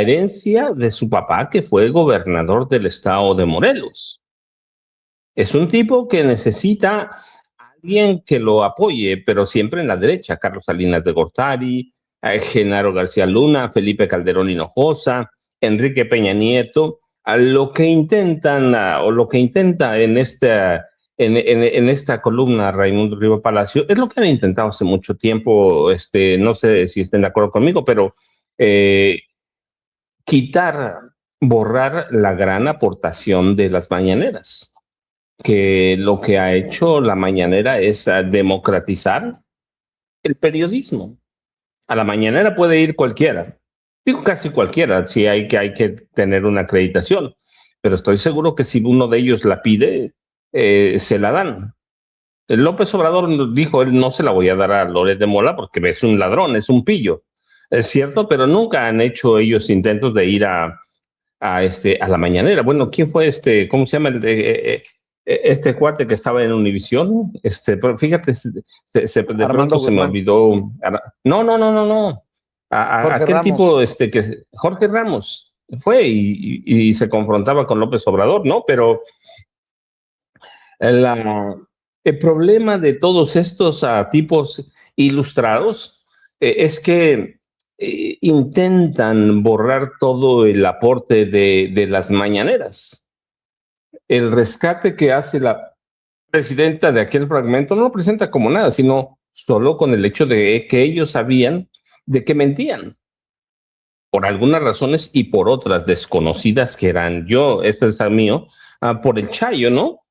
herencia de su papá, que fue gobernador del estado de Morelos. Es un tipo que necesita a alguien que lo apoye, pero siempre en la derecha. Carlos Salinas de Gortari, Genaro García Luna, Felipe Calderón Hinojosa, Enrique Peña Nieto, a lo que intentan o lo que intenta en esta columna Raimundo Rivapalacio es lo que han intentado hace mucho tiempo. No sé si estén de acuerdo conmigo, pero borrar la gran aportación de las mañaneras, que lo que ha hecho la mañanera es democratizar el periodismo. A la mañanera puede ir cualquiera, digo casi cualquiera, si hay que tener una acreditación, pero estoy seguro que si uno de ellos la pide, se la dan. López Obrador dijo, él no se la voy a dar a Loret de Mola porque es un ladrón, es un pillo. Es cierto, pero nunca han hecho ellos intentos de ir a la mañanera. Bueno, ¿quién fue cómo se llama este cuate que estaba en Univisión? Pero fíjate, de pronto se me olvidó. No. Aquel tipo, Jorge Ramos fue y se confrontaba con López Obrador, ¿no? Pero el problema de todos estos tipos ilustrados es que intentan borrar todo el aporte de las mañaneras. El rescate que hace la presidenta de aquel fragmento no lo presenta como nada, sino solo con el hecho de que ellos sabían de que mentían, por algunas razones y por otras desconocidas que eran este es el mío, por el Chayo, ¿no?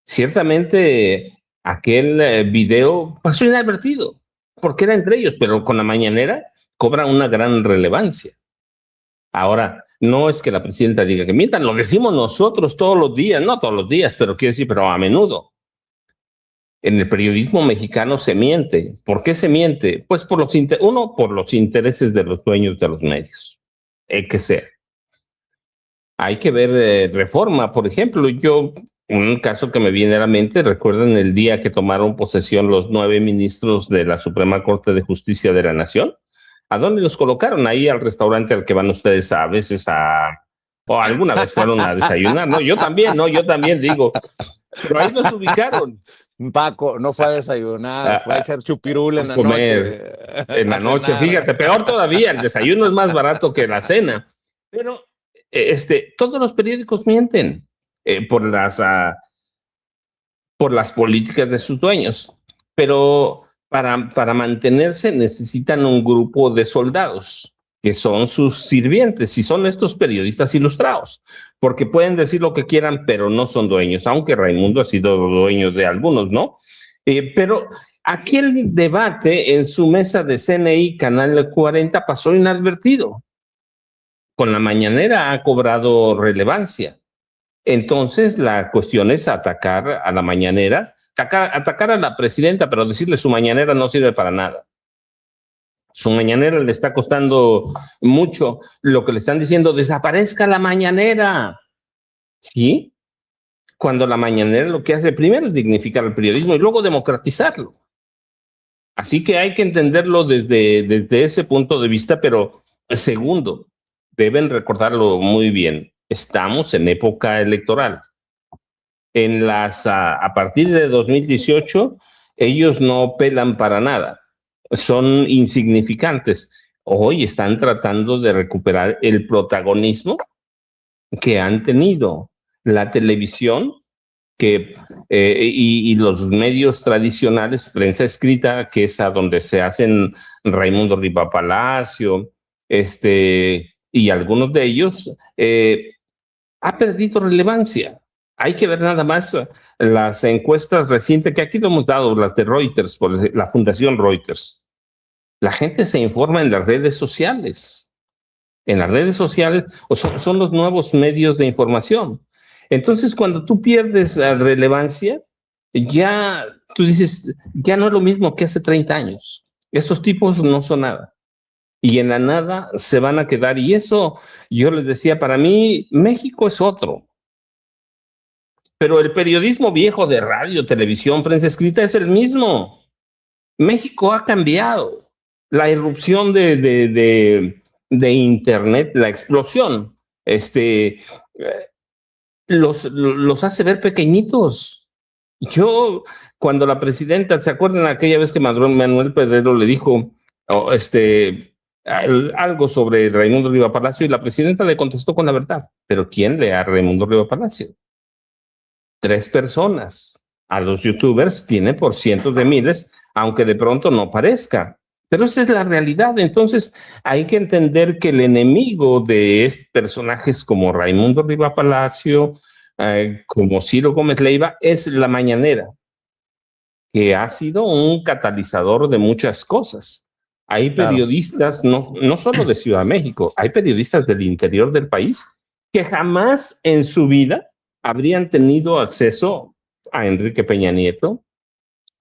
Ciertamente aquel video pasó inadvertido, porque era entre ellos, pero con la mañanera cobra una gran relevancia. Ahora, no es que la presidenta diga que mientan, lo decimos nosotros todos los días, no todos los días, pero quiero decir, pero a menudo. En el periodismo mexicano se miente. ¿Por qué se miente? Pues por los intereses de los dueños de los medios. Que sea. Hay que ver Reforma, por ejemplo. Un caso que me viene a la mente, recuerdan el día que tomaron posesión los 9 ministros de la Suprema Corte de Justicia de la Nación. ¿A dónde los colocaron? Ahí al restaurante al que van ustedes a veces o alguna vez fueron a desayunar, ¿no? Yo también digo, pero ahí los ubicaron. Paco, no fue a desayunar, fue a echar chupirul en la noche. En la noche, fíjate, peor todavía, el desayuno es más barato que la cena. Pero todos los periódicos mienten por las políticas de sus dueños, pero para mantenerse necesitan un grupo de soldados que son sus sirvientes y son estos periodistas ilustrados, porque pueden decir lo que quieran, pero no son dueños, aunque Raimundo ha sido dueño de algunos, ¿no? Pero aquel debate en su mesa de CNI, Canal 40, pasó inadvertido. con la mañanera ha cobrado relevancia. Entonces, la cuestión es atacar a la mañanera, atacar a la presidenta, pero decirle su mañanera no sirve para nada. Su mañanera le está costando mucho. Lo que le están diciendo, desaparezca la mañanera. ¿Sí? Cuando la mañanera lo que hace primero es dignificar el periodismo y luego democratizarlo. Así que hay que entenderlo desde ese punto de vista, pero segundo, deben recordarlo muy bien, estamos en época electoral. A partir de 2018, ellos no pelan para nada, son insignificantes. Hoy están tratando de recuperar el protagonismo que han tenido la televisión y los medios tradicionales, prensa escrita, que es a donde se hacen Raimundo Riva Palacio, y algunos de ellos, ha perdido relevancia. Hay que ver nada más las encuestas recientes, que aquí lo hemos dado, las de Reuters, por la Fundación Reuters. La gente se informa en las redes sociales. En las redes sociales son los nuevos medios de información. Entonces, cuando tú pierdes relevancia, ya tú dices, ya no es lo mismo que hace 30 años. Estos tipos no son nada. Y en la nada se van a quedar. Y eso, yo les decía, para mí, México es otro. Pero el periodismo viejo de radio, televisión, prensa escrita es el mismo. México ha cambiado. La irrupción de Internet, la explosión, los hace ver pequeñitos. Yo, cuando la presidenta, ¿se acuerdan aquella vez que Manuel Pedrero le dijo algo sobre Raimundo Riva Palacio, y la presidenta le contestó con la verdad? ¿Pero quién lee a Raimundo Riva Palacio? 3 personas. A los youtubers tiene por cientos de miles, aunque de pronto no parezca. Pero esa es la realidad. Entonces hay que entender que el enemigo de personajes como Raimundo Riva Palacio, como Ciro Gómez Leiva, es la mañanera, que ha sido un catalizador de muchas cosas. Hay periodistas, no solo de Ciudad de México, hay periodistas del interior del país que jamás en su vida habrían tenido acceso a Enrique Peña Nieto,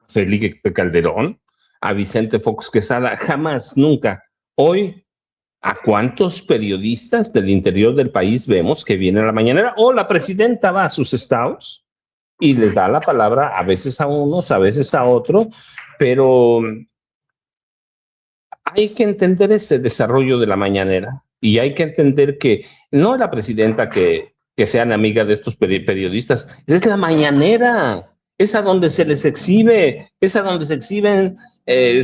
a Felipe Calderón, a Vicente Fox Quesada, jamás, nunca. Hoy, ¿a cuántos periodistas del interior del país vemos que vienen a la mañanera? O la presidenta va a sus estados y les da la palabra a veces a unos, a veces a otros, pero hay que entender ese desarrollo de la mañanera y hay que entender que no es la presidenta que sean amiga de estos periodistas, es la mañanera, es a donde se les exhibe, es a donde se exhiben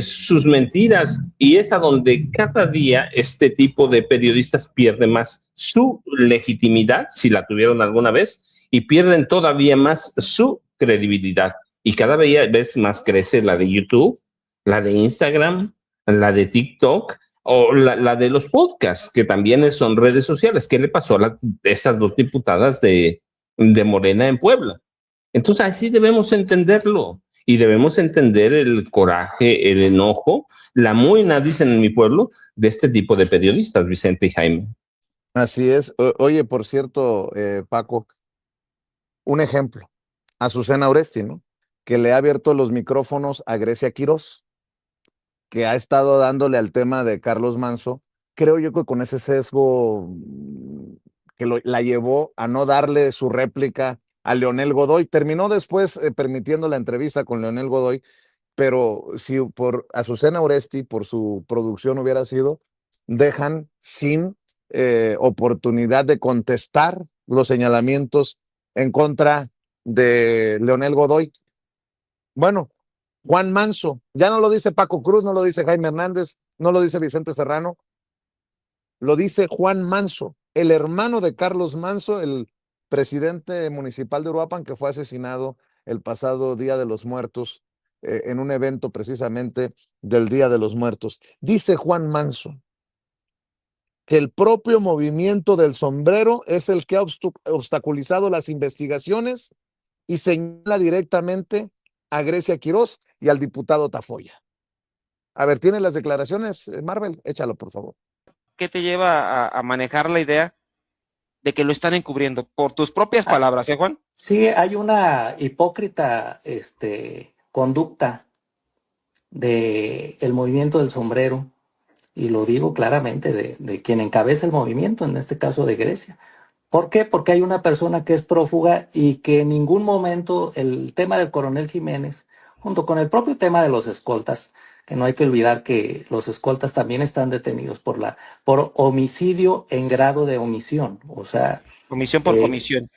sus mentiras y es a donde cada día este tipo de periodistas pierde más su legitimidad, si la tuvieron alguna vez, y pierden todavía más su credibilidad. Y cada vez más crece la de YouTube, la de Instagram, la de TikTok o la de los podcasts, que también son redes sociales. ¿Qué le pasó a estas 2 diputadas de Morena en Puebla? Entonces así debemos entenderlo y debemos entender el coraje, el enojo, la muina, dicen en mi pueblo, de este tipo de periodistas, Vicente y Jaime. Así es. Oye, por cierto, Paco, un ejemplo, Azucena Oresti, ¿no? Que le ha abierto los micrófonos a Grecia Quirós, que ha estado dándole al tema de Carlos Manso, creo yo que con ese sesgo que la llevó a no darle su réplica a Leonel Godoy. Terminó después permitiendo la entrevista con Leonel Godoy, pero si por Azucena Oresti, por su producción hubiera sido, dejan sin oportunidad de contestar los señalamientos en contra de Leonel Godoy. Bueno, Juan Manso, ya no lo dice Paco Cruz, no lo dice Jaime Hernández, no lo dice Vicente Serrano, lo dice Juan Manso, el hermano de Carlos Manso, el presidente municipal de Uruapan, que fue asesinado el pasado Día de los Muertos, en un evento precisamente del Día de los Muertos. Dice Juan Manso que el propio movimiento del sombrero es el que ha obstaculizado las investigaciones y señala directamente a Grecia Quirós y al diputado Tafoya. A ver, ¿tiene las declaraciones, Marvel? Échalo, por favor. qué te lleva a manejar la idea de que lo están encubriendo? Por tus propias palabras, Juan. Sí, hay una hipócrita conducta del movimiento del sombrero, y lo digo claramente, de quien encabeza el movimiento, en este caso de Grecia. ¿Por qué? Porque hay una persona que es prófuga y que en ningún momento el tema del coronel Jiménez, junto con el propio tema de los escoltas, que no hay que olvidar que los escoltas también están detenidos por homicidio en grado de omisión, o sea, Comisión por comisión.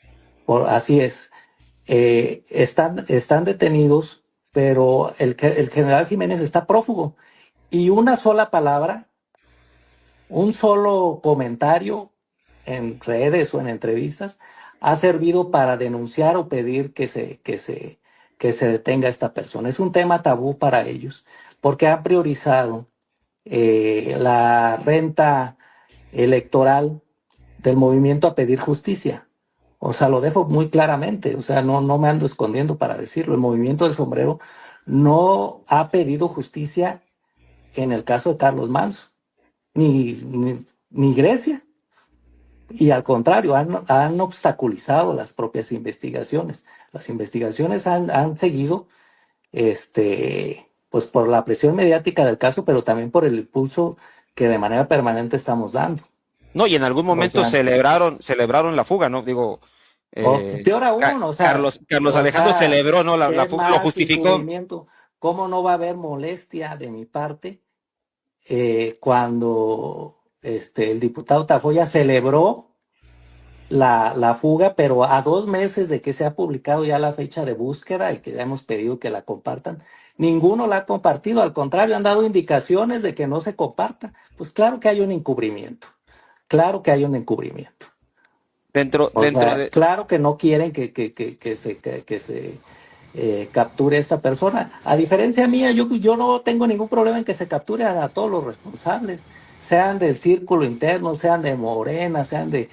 así es. Están detenidos, pero el general Jiménez está prófugo. Y una sola palabra, un solo comentario en redes o en entrevistas ha servido para denunciar o pedir que se detenga a esta persona. Es un tema tabú para ellos, porque han priorizado la renta electoral del movimiento a pedir justicia. O sea, lo dejo muy claramente, o sea, no me ando escondiendo para decirlo. El movimiento del sombrero no ha pedido justicia en el caso de Carlos Manso, ni Grecia. Y al contrario, han obstaculizado las propias investigaciones. Las investigaciones han seguido, pues por la presión mediática del caso, pero también por el impulso que de manera permanente estamos dando. No, y en algún momento celebraron la fuga, ¿no? Digo, peor aún, o sea, Carlos Alejandro celebró, ¿no? La fuga, lo justificó. ¿Cómo no va a haber molestia de mi parte cuando el diputado Tafoya celebró la fuga, pero a 2 meses de que se ha publicado ya la fecha de búsqueda y que ya hemos pedido que la compartan? Ninguno la ha compartido, al contrario, han dado indicaciones de que no se comparta. Pues claro que hay un encubrimiento, claro que hay un encubrimiento. Claro que no quieren que se capture a esta persona. A diferencia mía, yo no tengo ningún problema en que se capture a todos los responsables, sean del círculo interno, sean de Morena, sean de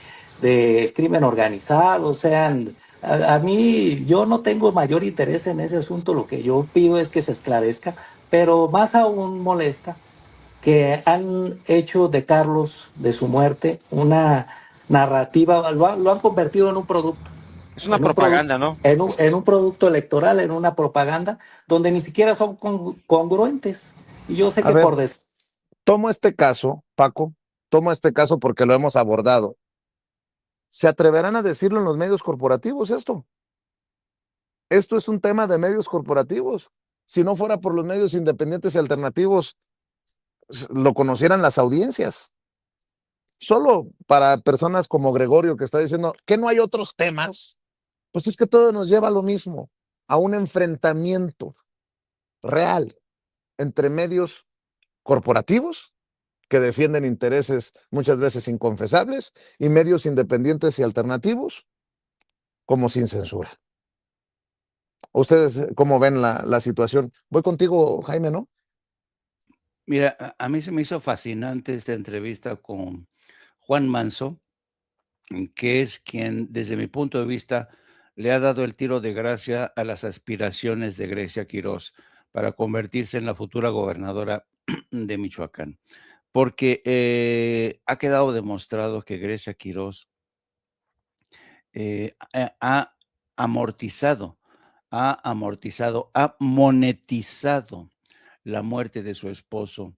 crimen organizado, sean... A mí, yo no tengo mayor interés en ese asunto, lo que yo pido es que se esclarezca, pero más aún molesta que han hecho de Carlos, de su muerte, una narrativa, lo han convertido en un producto. Es una propaganda, ¿no? En un producto electoral, en una propaganda, donde ni siquiera son congruentes. Y yo sé que por... Tomo este caso, Paco, porque lo hemos abordado. ¿Se atreverán a decirlo en los medios corporativos esto? Esto es un tema de medios corporativos. Si no fuera por los medios independientes y alternativos, lo conocieran las audiencias. Solo para personas como Gregorio, que está diciendo que no hay otros temas, pues es que todo nos lleva a lo mismo, a un enfrentamiento real entre medios corporativos que defienden intereses muchas veces inconfesables y medios independientes y alternativos como sin censura. ¿Ustedes cómo ven la situación? Voy contigo, Jaime, ¿no? Mira, a mí se me hizo fascinante esta entrevista con Juan Manso, que es quien, desde mi punto de vista, le ha dado el tiro de gracia a las aspiraciones de Grecia Quirós para convertirse en la futura gobernadora de Michoacán. Porque ha quedado demostrado que Grecia Quirós ha amortizado, ha monetizado la muerte de su esposo,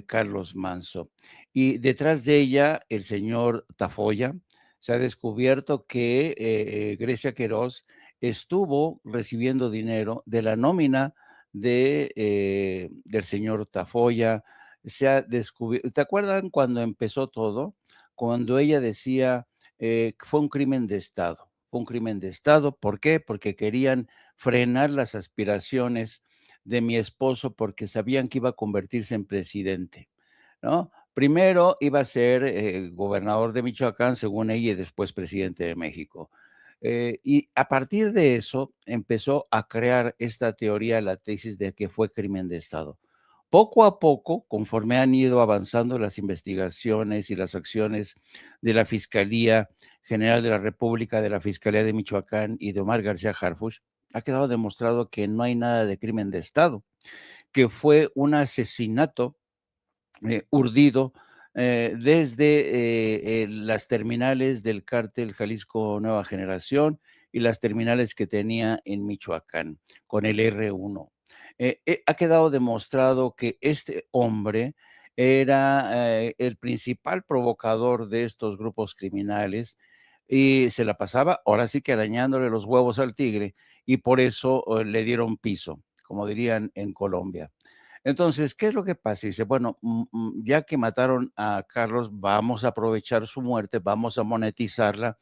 Carlos Manso. Y detrás de ella, el señor Tafoya. Se ha descubierto que Grecia Quirós estuvo recibiendo dinero de la nómina del señor Tafoya. Se ha descubierto, ¿te acuerdan cuando empezó todo? Cuando ella decía, fue un crimen de Estado. Fue un crimen de Estado. ¿Por qué? Porque querían frenar las aspiraciones de mi esposo porque sabían que iba a convertirse en presidente, ¿no? Primero iba a ser gobernador de Michoacán, según ella, y después presidente de México. Y a partir de eso empezó a crear esta teoría, la tesis de que fue crimen de Estado. Poco a poco, conforme han ido avanzando las investigaciones y las acciones de la Fiscalía General de la República, de la Fiscalía de Michoacán y de Omar García Harfuch, ha quedado demostrado que no hay nada de crimen de Estado, que fue un asesinato urdido desde las terminales del cártel Jalisco Nueva Generación y las terminales que tenía en Michoacán con el R1. Ha quedado demostrado que este hombre era el principal provocador de estos grupos criminales y se la pasaba ahora sí que arañándole los huevos al tigre y por eso le dieron piso, como dirían en Colombia. Entonces, ¿qué es lo que pasa? Dice, bueno, ya que mataron a Carlos, vamos a aprovechar su muerte, vamos a monetizarla,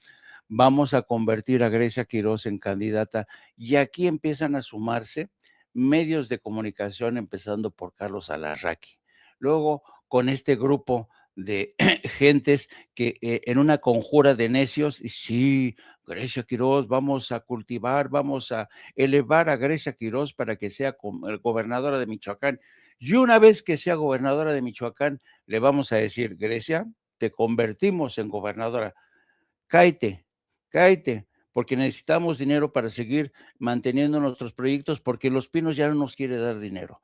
vamos a convertir a Grecia Quirós en candidata y aquí empiezan a sumarse medios de comunicación, empezando por Carlos Alarraqui. Luego, con este grupo de gentes que en una conjura de necios, y sí, Grecia Quirós, vamos a cultivar, vamos a elevar a Grecia Quirós para que sea gobernadora de Michoacán. Y una vez que sea gobernadora de Michoacán, le vamos a decir, Grecia, te convertimos en gobernadora. Cáete, cáete, porque necesitamos dinero para seguir manteniendo nuestros proyectos, porque Los Pinos ya no nos quiere dar dinero,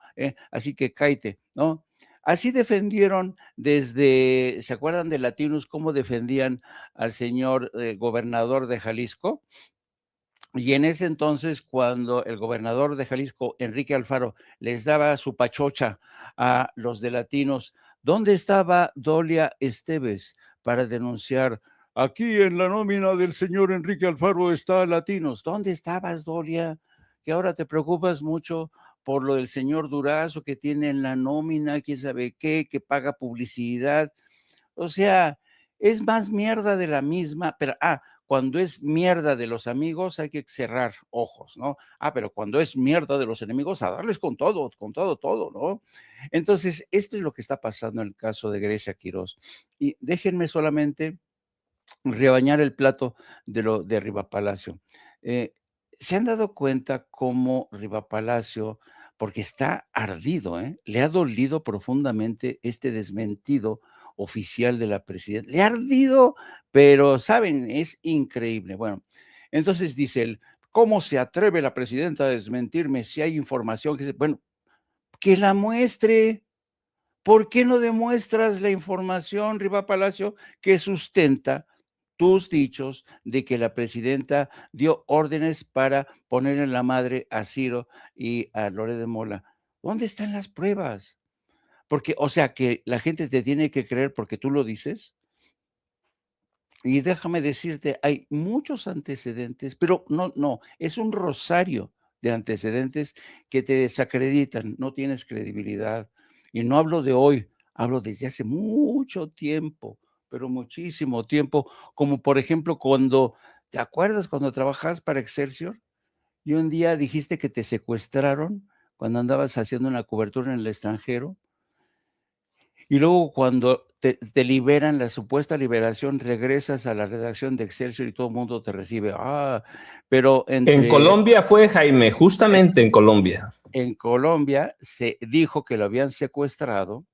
así que cáete, ¿no? Así defendieron desde, ¿se acuerdan de Latinos cómo defendían al señor gobernador de Jalisco? Y en ese entonces, cuando el gobernador de Jalisco, Enrique Alfaro, les daba su pachocha a los de Latinos, ¿dónde estaba Dolia Esteves para denunciar? Aquí en la nómina del señor Enrique Alfaro está Latinos. ¿Dónde estabas, Dolia? Que ahora te preocupas mucho por lo del señor Durazo que tiene en la nómina, quién sabe qué, que paga publicidad. O sea, es más mierda de la misma, pero cuando es mierda de los amigos hay que cerrar ojos, ¿no? Pero cuando es mierda de los enemigos, a darles con todo, todo, ¿no? Entonces, esto es lo que está pasando en el caso de Grecia Quirós. Y déjenme solamente rebañar el plato de Riva Palacio. ¿Se han dado cuenta cómo Riva Palacio, porque está ardido, le ha dolido profundamente este desmentido oficial de la presidenta? Le ha ardido, pero saben, es increíble. Bueno, entonces dice él, ¿cómo se atreve la presidenta a desmentirme si hay información que bueno, que la muestre? ¿Por qué no demuestras la información, Riva Palacio, que sustenta tus dichos de que la presidenta dio órdenes para poner en la madre a Ciro y a Lore de Mola? ¿Dónde están las pruebas? Porque, o sea, que la gente te tiene que creer porque tú lo dices. Y déjame decirte, hay muchos antecedentes, pero no, es un rosario de antecedentes que te desacreditan, no tienes credibilidad. Y no hablo de hoy, hablo desde hace mucho tiempo, pero muchísimo tiempo, como por ejemplo cuando, ¿te acuerdas cuando trabajabas para Excelsior? Y un día dijiste que te secuestraron cuando andabas haciendo una cobertura en el extranjero. Y luego cuando te liberan, la supuesta liberación, regresas a la redacción de Excelsior y todo el mundo te recibe. Pero En Colombia fue, Jaime, justamente en Colombia. En Colombia se dijo que lo habían secuestrado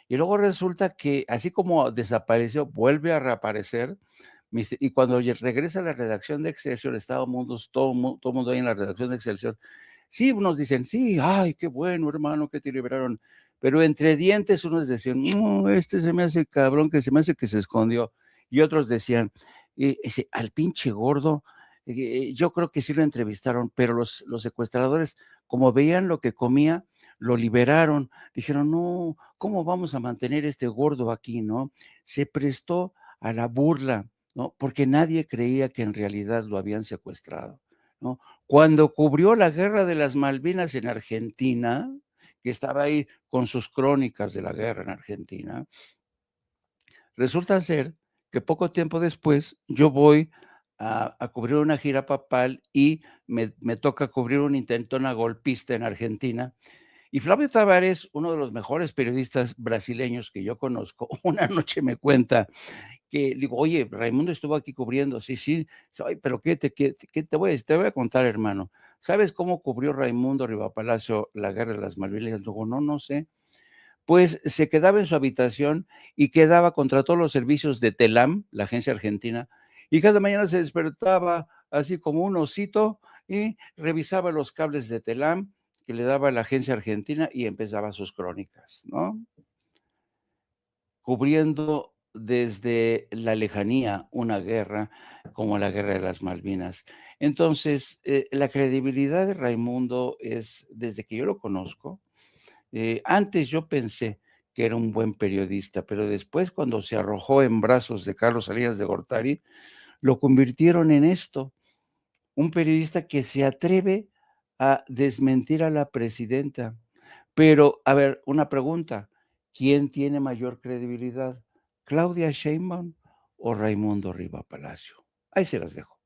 y luego resulta que así como desapareció, vuelve a reaparecer. Y cuando regresa a la redacción de Excelsior, estábamos todo el mundo ahí en la redacción de Excelsior. Sí, unos dicen, sí, ay, qué bueno, hermano, que te liberaron. Pero entre dientes unos decían, no, este se me hace cabrón, que se me hace que se escondió. Y otros decían, al pinche gordo, yo creo que sí lo entrevistaron, pero los secuestradores, como veían lo que comía, lo liberaron. Dijeron, no, ¿cómo vamos a mantener este gordo aquí, no? Se prestó a la burla, ¿no? Porque nadie creía que en realidad lo habían secuestrado, ¿no? Cuando cubrió la guerra de las Malvinas en Argentina, que estaba ahí con sus crónicas de la guerra en Argentina, resulta ser que poco tiempo después yo voy a cubrir una gira papal y me toca cubrir una intentona golpista en Argentina. Y Flavio Tavares, uno de los mejores periodistas brasileños que yo conozco, una noche me cuenta que digo, oye, Raimundo estuvo aquí cubriendo, sí, pero ¿qué te voy a contar, hermano? ¿Sabes cómo cubrió Raimundo Rivapalacio la guerra de las Malvinas? Digo, no sé. Pues se quedaba en su habitación y quedaba contra todos los servicios de Telam, la agencia argentina, y cada mañana se despertaba así como un osito y revisaba los cables de Telam que le daba la agencia argentina y empezaba sus crónicas, ¿no? cubriendo desde la lejanía una guerra como la Guerra de las Malvinas. Entonces, la credibilidad de Raimundo es, desde que yo lo conozco, antes yo pensé que era un buen periodista, pero después cuando se arrojó en brazos de Carlos Salinas de Gortari, lo convirtieron en esto, un periodista que se atreve a desmentir a la presidenta. Pero, a ver, una pregunta, ¿quién tiene mayor credibilidad? ¿Claudia Sheinbaum o Raimundo Riva Palacio? Ahí se las dejo.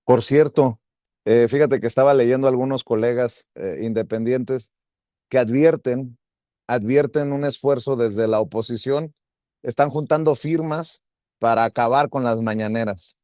Por cierto, fíjate que estaba leyendo algunos colegas independientes que advierten un esfuerzo desde la oposición, están juntando firmas para acabar con las mañaneras.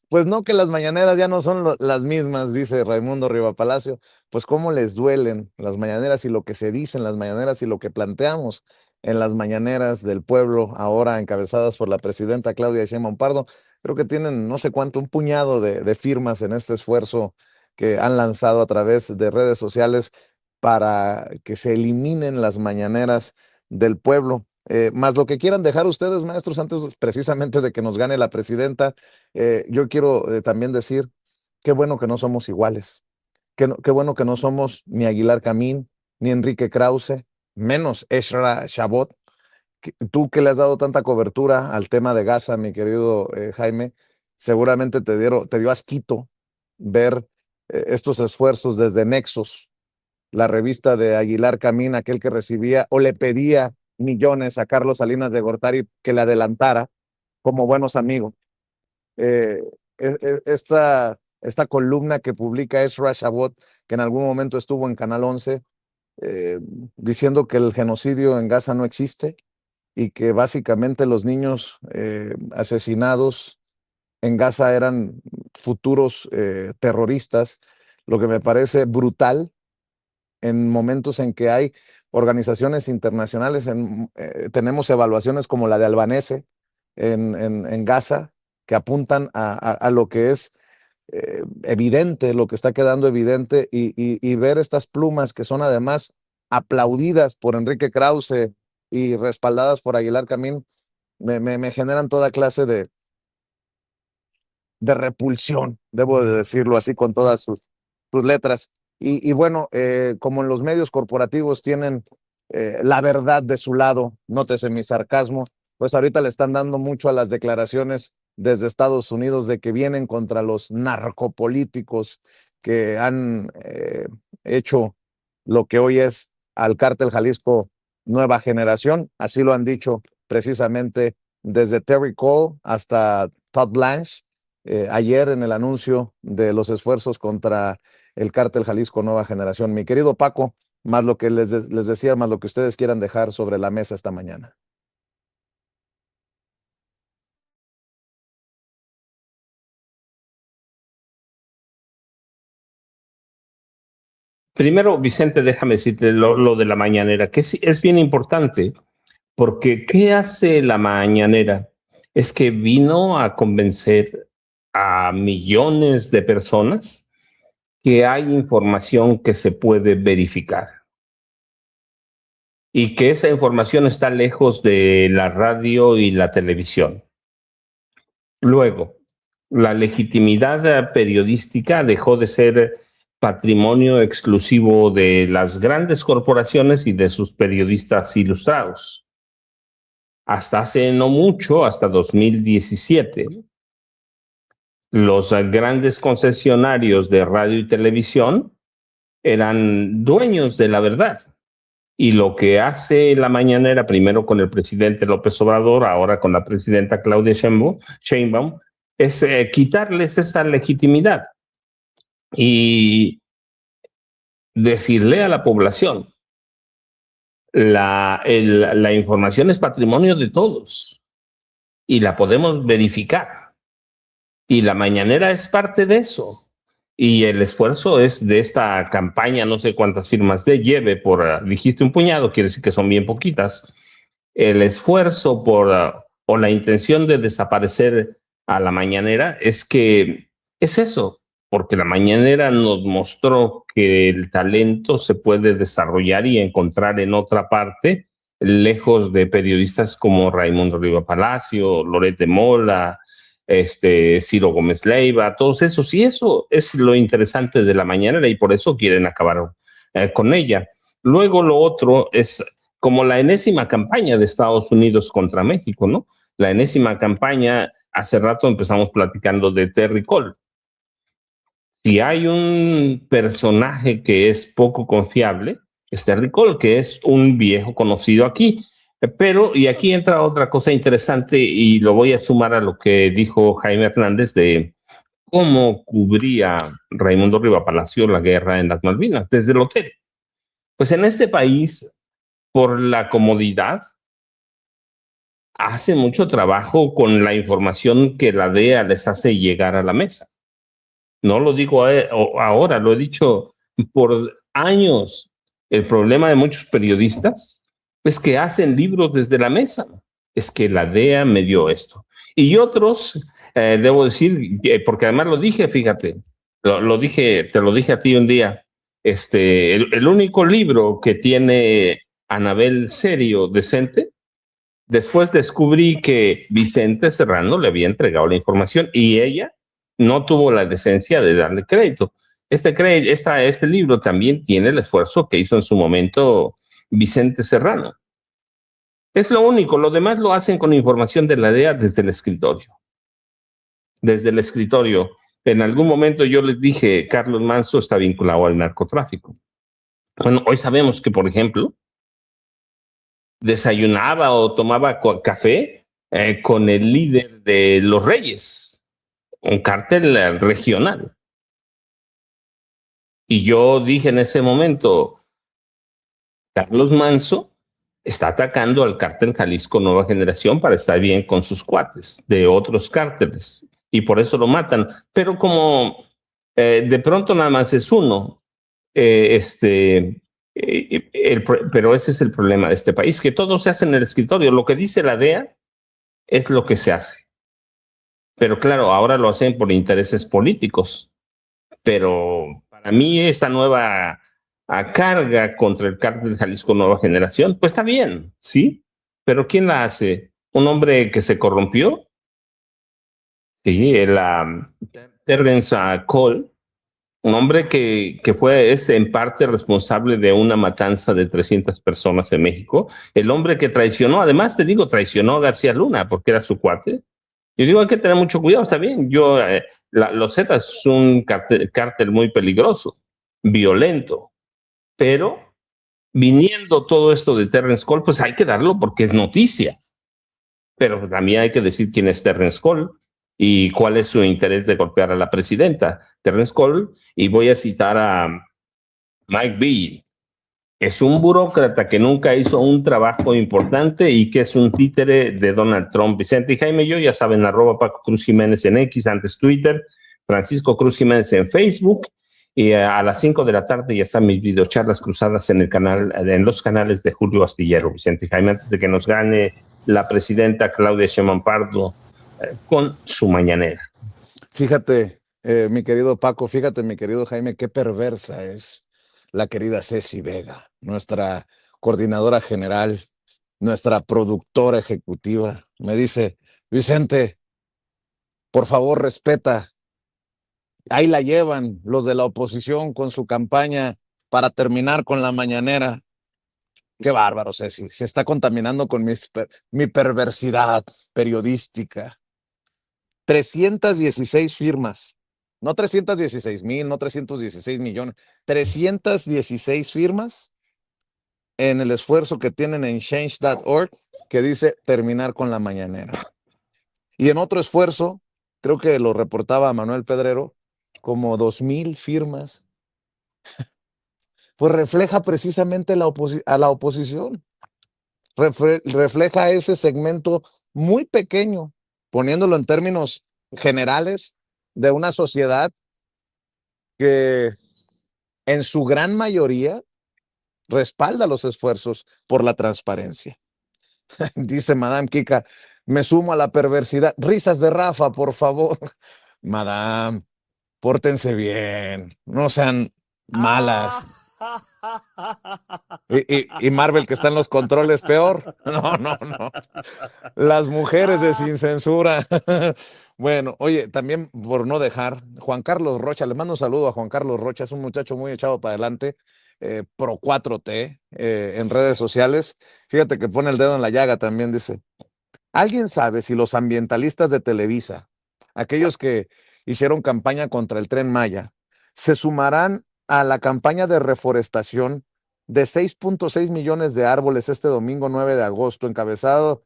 Pues no, que las mañaneras ya no son las mismas, dice Raimundo Riva Palacio. Pues cómo les duelen las mañaneras y lo que se dice en las mañaneras y lo que planteamos en las mañaneras del pueblo, ahora encabezadas por la presidenta Claudia Sheinbaum Pardo. Creo que tienen no sé cuánto, un puñado de firmas en este esfuerzo que han lanzado a través de redes sociales para que se eliminen las mañaneras del pueblo. Más lo que quieran dejar ustedes, maestros, antes precisamente de que nos gane la presidenta, yo quiero también decir, qué bueno que no somos iguales, qué bueno que no somos ni Aguilar Camín, ni Enrique Krause, menos Ezra Chabot. Tú que le has dado tanta cobertura al tema de Gaza, mi querido Jaime, seguramente te dio asquito ver estos esfuerzos desde Nexos, la revista de Aguilar Camín, aquel que recibía o le pedía millones a Carlos Salinas de Gortari que le adelantara como buenos amigos. Eh, esta columna que publica Ezra Chabot, que en algún momento estuvo en Canal 11, diciendo que el genocidio en Gaza no existe y que básicamente los niños asesinados en Gaza eran futuros terroristas, lo que me parece brutal en momentos en que hay organizaciones internacionales, tenemos evaluaciones como la de Albanese en Gaza, que apuntan a lo que es evidente, lo que está quedando evidente, y ver estas plumas que son además aplaudidas por Enrique Krause y respaldadas por Aguilar Camín, me generan toda clase de repulsión, debo de decirlo así con todas sus letras. Y bueno, como en los medios corporativos tienen la verdad de su lado, nótese mi sarcasmo, pues ahorita le están dando mucho a las declaraciones desde Estados Unidos de que vienen contra los narcopolíticos que han hecho lo que hoy es al Cártel Jalisco Nueva Generación. Así lo han dicho precisamente desde Terry Cole hasta Todd Blanche. Ayer en el anuncio de los esfuerzos contra el Cártel Jalisco Nueva Generación. Mi querido Paco, más lo que les decía, más lo que ustedes quieran dejar sobre la mesa esta mañana. Primero, Vicente, déjame decirte lo de la mañanera, que es bien importante, porque ¿qué hace la mañanera? Es que vino a convencer a millones de personas que hay información que se puede verificar y que esa información está lejos de la radio y la televisión. Luego, la legitimidad periodística dejó de ser patrimonio exclusivo de las grandes corporaciones y de sus periodistas ilustrados. Hasta hace no mucho, hasta 2017, los grandes concesionarios de radio y televisión eran dueños de la verdad. Y lo que hace la mañanera, primero con el presidente López Obrador, ahora con la presidenta Claudia Sheinbaum, es quitarles esa legitimidad y decirle a la población, la información es patrimonio de todos y la podemos verificar. Y la mañanera es parte de eso. Y el esfuerzo es de esta campaña, no sé cuántas firmas lleve dijiste un puñado, quiere decir que son bien poquitas. El esfuerzo o la intención de desaparecer a la mañanera es que es eso, porque la mañanera nos mostró que el talento se puede desarrollar y encontrar en otra parte, lejos de periodistas como Raimundo Riva Palacio, Loret de Mola, Ciro Gómez Leiva, todos esos. Y eso es lo interesante de la mañanera y por eso quieren acabar con ella. Luego lo otro es como la enésima campaña de Estados Unidos contra México, ¿no? La enésima campaña, hace rato empezamos platicando de Terry Cole. Si hay un personaje que es poco confiable, es Terry Cole, que es un viejo conocido aquí. Pero, y aquí entra otra cosa interesante y lo voy a sumar a lo que dijo Jaime Hernández de cómo cubría Raimundo Riva Palacio la guerra en las Malvinas desde el hotel. Pues en este país, por la comodidad, hace mucho trabajo con la información que la DEA les hace llegar a la mesa. No lo digo ahora, lo he dicho por años. El problema de muchos periodistas es que hacen libros desde la mesa. Es que la DEA me dio esto. Y otros, debo decir, porque además lo dije, fíjate, lo dije, te lo dije a ti un día, el único libro que tiene Anabel serio, decente, después descubrí que Vicente Serrano le había entregado la información y ella no tuvo la decencia de darle crédito. Este libro también tiene el esfuerzo que hizo en su momento Vicente Serrano. Es lo único, lo demás lo hacen con información de la DEA desde el escritorio. Desde el escritorio. En algún momento yo les dije, Carlos Manso está vinculado al narcotráfico. Bueno, hoy sabemos que, por ejemplo, desayunaba o tomaba café con el líder de los Reyes, un cártel regional. Y yo dije en ese momento, Carlos Manso está atacando al cártel Jalisco Nueva Generación para estar bien con sus cuates de otros cárteles y por eso lo matan. Pero como de pronto nada más es uno, pero ese es el problema de este país, que todo se hace en el escritorio. Lo que dice la DEA es lo que se hace. Pero claro, ahora lo hacen por intereses políticos. Pero para mí esta nueva carga contra el cártel Jalisco Nueva Generación, pues está bien, ¿sí? Pero ¿quién la hace? ¿Un hombre que se corrompió? Sí, Terrence Cole, un hombre que es en parte responsable de una matanza de 300 personas en México, el hombre que traicionó, además te digo, traicionó a García Luna porque era su cuate. Yo digo, hay que tener mucho cuidado, está bien, los Zetas es un cártel muy peligroso, violento, pero viniendo todo esto de Terrence Cole, pues hay que darlo porque es noticia, pero también hay que decir quién es Terrence Cole y cuál es su interés de golpear a la presidenta. Terrence Cole, y voy a citar a Mike Beall, es un burócrata que nunca hizo un trabajo importante y que es un títere de Donald Trump. Vicente y Jaime y yo, ya saben, @ Paco Cruz Jiménez en X, antes Twitter, Francisco Cruz Jiménez en Facebook, y a las 5 de la tarde ya están mis videocharlas cruzadas en los canales de Julio Astillero. Vicente y Jaime, antes de que nos gane la presidenta Claudia Sheinbaum Pardo con su mañanera. Fíjate, mi querido Paco, fíjate, mi querido Jaime, qué perversa es la querida Ceci Vega, nuestra coordinadora general, nuestra productora ejecutiva. Me dice, Vicente, por favor, respeta. Ahí la llevan los de la oposición con su campaña para terminar con la mañanera. Qué bárbaro, Ceci. Se está contaminando con mi perversidad periodística. 316 firmas. No 316,000, no 316 millones. 316 firmas en el esfuerzo que tienen en change.org que dice terminar con la mañanera. Y en otro esfuerzo, creo que lo reportaba Manuel Pedrero, como 2,000 firmas, pues refleja precisamente a la oposición. Refleja ese segmento muy pequeño, poniéndolo en términos generales, de una sociedad que en su gran mayoría respalda los esfuerzos por la transparencia. Dice Madame Kika, me sumo a la perversidad. Risas de Rafa, por favor. Madame, pórtense bien, no sean malas. Y Marvel, que está en los controles, peor. No, no, no. Las mujeres de Sin Censura. Bueno, oye, también por no dejar, Juan Carlos Rocha, le mando un saludo a Juan Carlos Rocha, es un muchacho muy echado para adelante, pro 4T, en redes sociales. Fíjate que pone el dedo en la llaga también, dice. ¿Alguien sabe si los ambientalistas de Televisa, aquellos que hicieron campaña contra el Tren Maya, se sumarán a la campaña de reforestación de 6.6 millones de árboles este domingo 9 de agosto, encabezada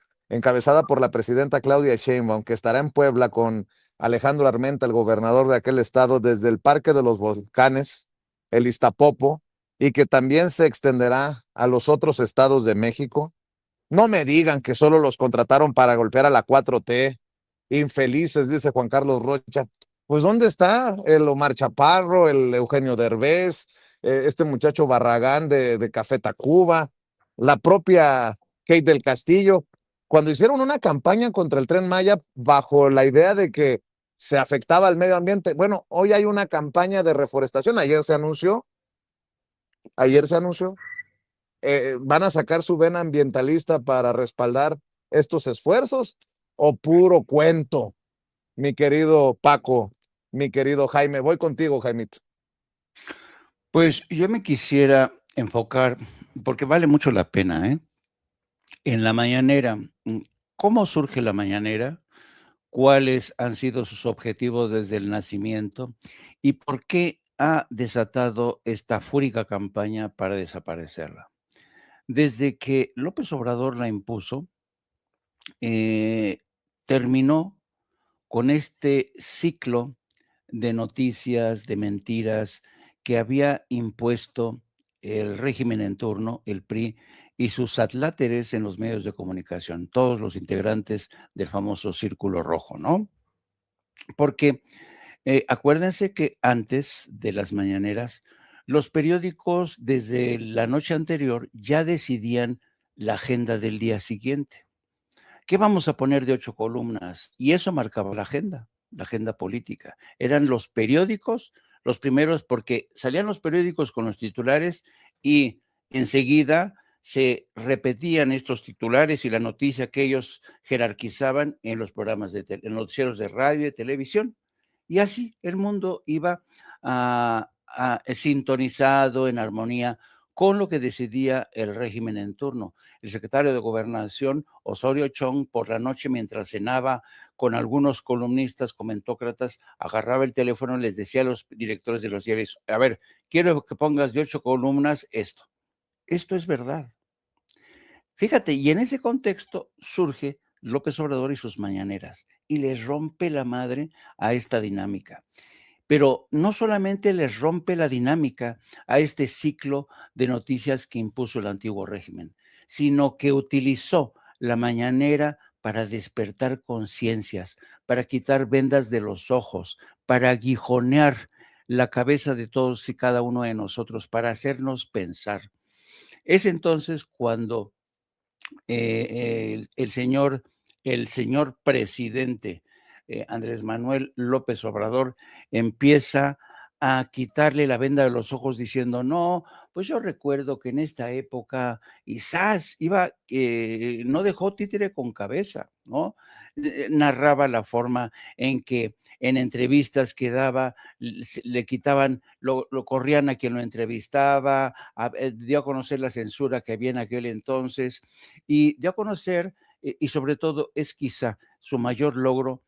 por la presidenta Claudia Sheinbaum, que estará en Puebla con Alejandro Armenta, el gobernador de aquel estado, desde el Parque de los Volcanes, el Iztapopo, y que también se extenderá a los otros estados de México? No me digan que solo los contrataron para golpear a la 4T. Infelices, dice Juan Carlos Rocha. Pues, ¿dónde está el Omar Chaparro, el Eugenio Derbez, este muchacho Barragán de Café Tacuba, la propia Kate del Castillo? Cuando hicieron una campaña contra el Tren Maya bajo la idea de que se afectaba al medio ambiente. Bueno, hoy hay una campaña de reforestación. Ayer se anunció. ¿Van a sacar su vena ambientalista para respaldar estos esfuerzos o puro cuento? Mi querido Paco, mi querido Jaime, voy contigo, Jaimito. Pues yo me quisiera enfocar, porque vale mucho la pena, en la mañanera. ¿Cómo surge la mañanera? ¿Cuáles han sido sus objetivos desde el nacimiento? ¿Y por qué ha desatado esta fúrica campaña para desaparecerla? Desde que López Obrador la impuso, terminó con este ciclo de noticias, de mentiras que había impuesto el régimen en turno, el PRI, y sus adláteres en los medios de comunicación, todos los integrantes del famoso Círculo Rojo, ¿no? Porque acuérdense que antes de las mañaneras, los periódicos desde la noche anterior ya decidían la agenda del día siguiente. ¿Qué vamos a poner de 8 columnas? Y eso marcaba la agenda política. Eran los periódicos los primeros, porque salían los periódicos con los titulares y enseguida se repetían estos titulares y la noticia que ellos jerarquizaban en los programas en noticieros de radio y televisión. Y así el mundo iba sintonizado, en armonía con lo que decidía el régimen en turno. El secretario de Gobernación, Osorio Chong, por la noche mientras cenaba con algunos columnistas, comentócratas, agarraba el teléfono y les decía a los directores de los diarios: a ver, quiero que pongas de 8 columnas esto. Esto es verdad. Fíjate, y en ese contexto surge López Obrador y sus mañaneras, y les rompe la madre a esta dinámica. Pero no solamente les rompe la dinámica a este ciclo de noticias que impuso el antiguo régimen, sino que utilizó la mañanera para despertar conciencias, para quitar vendas de los ojos, para aguijonear la cabeza de todos y cada uno de nosotros, para hacernos pensar. Es entonces cuando el señor presidente Andrés Manuel López Obrador empieza a quitarle la venda de los ojos diciendo: no, pues yo recuerdo que en esta época quizás no dejó títere con cabeza, ¿no? Narraba la forma en que en entrevistas que daba le quitaban, lo corrían a quien lo entrevistaba, dio a conocer la censura que había en aquel entonces, y dio a conocer, y sobre todo es quizá su mayor logro,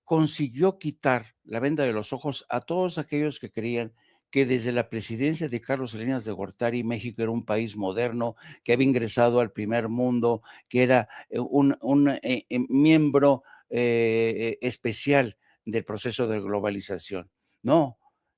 consiguió quitar la venda de los ojos a todos aquellos que creían que desde la presidencia de Carlos Salinas de Gortari, México era un país moderno, que había ingresado al primer mundo, que era un miembro especial del proceso de globalización. No,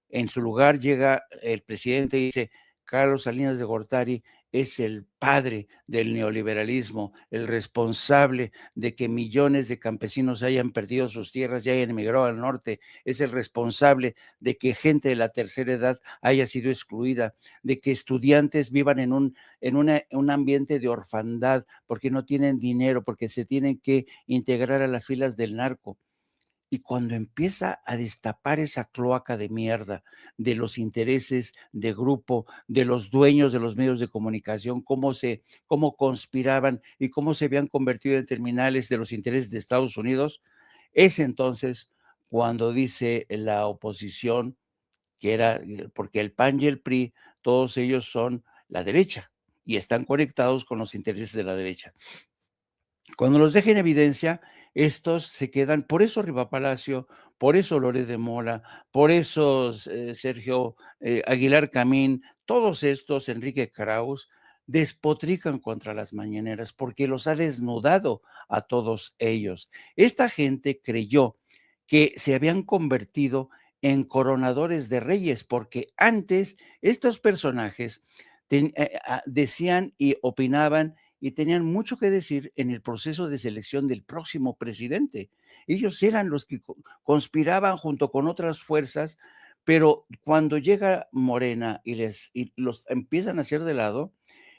en su lugar llega el presidente y dice: Carlos Salinas de Gortari es el padre del neoliberalismo, el responsable de que millones de campesinos hayan perdido sus tierras y hayan emigrado al norte, es el responsable de que gente de la tercera edad haya sido excluida, de que estudiantes vivan en un ambiente de orfandad porque no tienen dinero, porque se tienen que integrar a las filas del narco. Y cuando empieza a destapar esa cloaca de mierda de los intereses de grupo, de los dueños de los medios de comunicación, cómo conspiraban y cómo se habían convertido en terminales de los intereses de Estados Unidos, es entonces cuando dice la oposición que era, porque el PAN y el PRI, todos ellos son la derecha y están conectados con los intereses de la derecha. Cuando los deja en evidencia, estos se quedan, por eso Riva Palacio, por eso Loret de Mola, por eso Sergio Aguilar Camín, todos estos, Enrique Krauss, despotrican contra las mañaneras porque los ha desnudado a todos ellos. Esta gente creyó que se habían convertido en coronadores de reyes, porque antes estos personajes decían y opinaban y tenían mucho que decir en el proceso de selección del próximo presidente. Ellos eran los que conspiraban junto con otras fuerzas, pero cuando llega Morena y los empiezan a hacer de lado,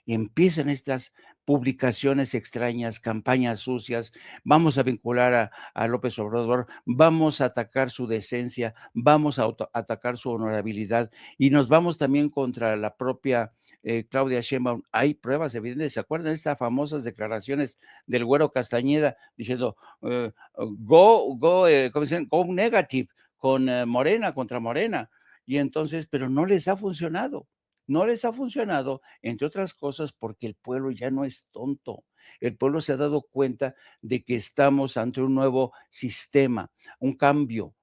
y empiezan estas publicaciones extrañas, campañas sucias, vamos a vincular a López Obrador, vamos a atacar su decencia, vamos a atacar su honorabilidad y nos vamos también contra la propia Claudia Sheinbaum. Hay pruebas evidentes, ¿se acuerdan de estas famosas declaraciones del Güero Castañeda diciendo ¿cómo dicen? Go negative con Morena, contra Morena? Y entonces, pero no les ha funcionado. No les ha funcionado, entre otras cosas, porque el pueblo ya no es tonto. El pueblo se ha dado cuenta de que estamos ante un nuevo sistema, un cambio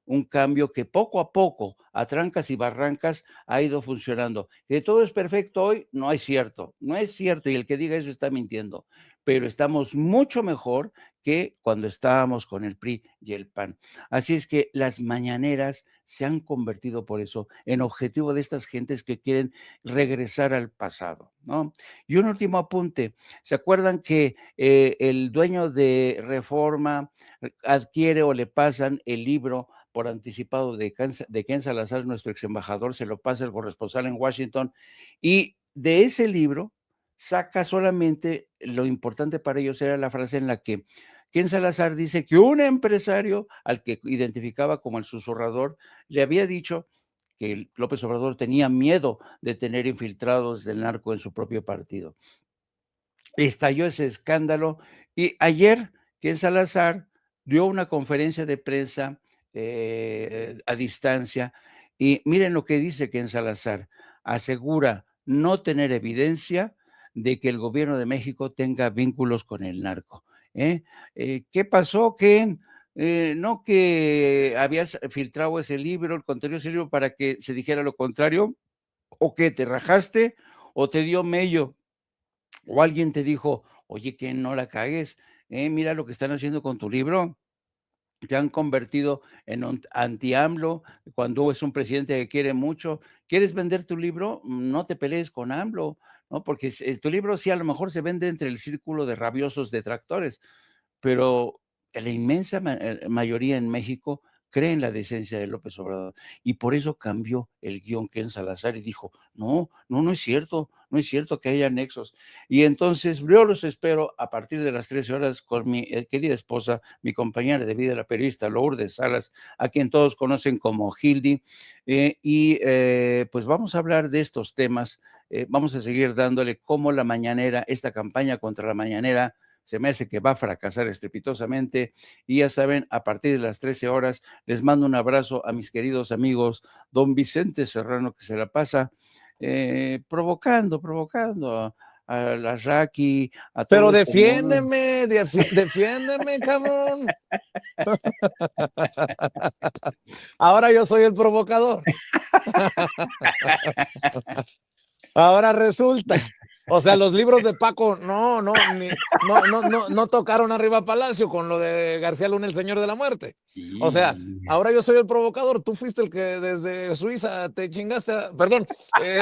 que poco a poco, a trancas y barrancas, ha ido funcionando. Que todo es perfecto hoy, no es cierto, no es cierto, y el que diga eso está mintiendo, pero estamos mucho mejor que cuando estábamos con el PRI y el PAN. Así es que las mañaneras se han convertido por eso en objetivo de estas gentes que quieren regresar al pasado, ¿no? Y un último apunte, ¿se acuerdan que el dueño de Reforma adquiere o le pasan el libro por anticipado de Ken Salazar, nuestro ex embajador, se lo pasa el corresponsal en Washington, y de ese libro saca solamente lo importante para ellos era la frase en la que Ken Salazar dice que un empresario al que identificaba como el susurrador le había dicho que López Obrador tenía miedo de tener infiltrados del narco en su propio partido. Estalló ese escándalo y ayer Ken Salazar dio una conferencia de prensa a distancia y miren lo que dice Ken Salazar, asegura no tener evidencia de que el gobierno de México tenga vínculos con el narco. ¿Qué pasó, Ken? No que habías filtrado ese libro, el contenido de ese libro para que se dijera lo contrario, o que te rajaste o te dio mello. O alguien te dijo, oye, que no la cagues, mira lo que están haciendo con tu libro, te han convertido en un anti-AMLO, cuando es un presidente que quiere mucho. ¿Quieres vender tu libro? No te pelees con AMLO, ¿no? Porque tu libro sí a lo mejor se vende entre el círculo de rabiosos detractores, pero la inmensa mayoría en México cree en la decencia de López Obrador y por eso cambió el guión Ken Salazar y dijo, no es cierto, no es cierto que haya nexos. Y entonces yo los espero a partir de las 13 horas con mi querida esposa, mi compañera de vida, la periodista Lourdes Salas, a quien todos conocen como Hildy, pues vamos a hablar de estos temas, vamos a seguir dándole cómo la mañanera, esta campaña contra la mañanera, se me hace que va a fracasar estrepitosamente y ya saben, a partir de las 13 horas les mando un abrazo a mis queridos amigos, don Vicente Serrano, que se la pasa provocando a la Raki, a Pero todo este mundo. defiéndeme, cabrón. Ahora yo soy el provocador. Ahora resulta. O sea, los libros de Paco no tocaron arriba Palacio con lo de García Luna, el Señor de la Muerte. Sí. O sea, ahora yo soy el provocador. Tú fuiste el que desde Suiza te chingaste,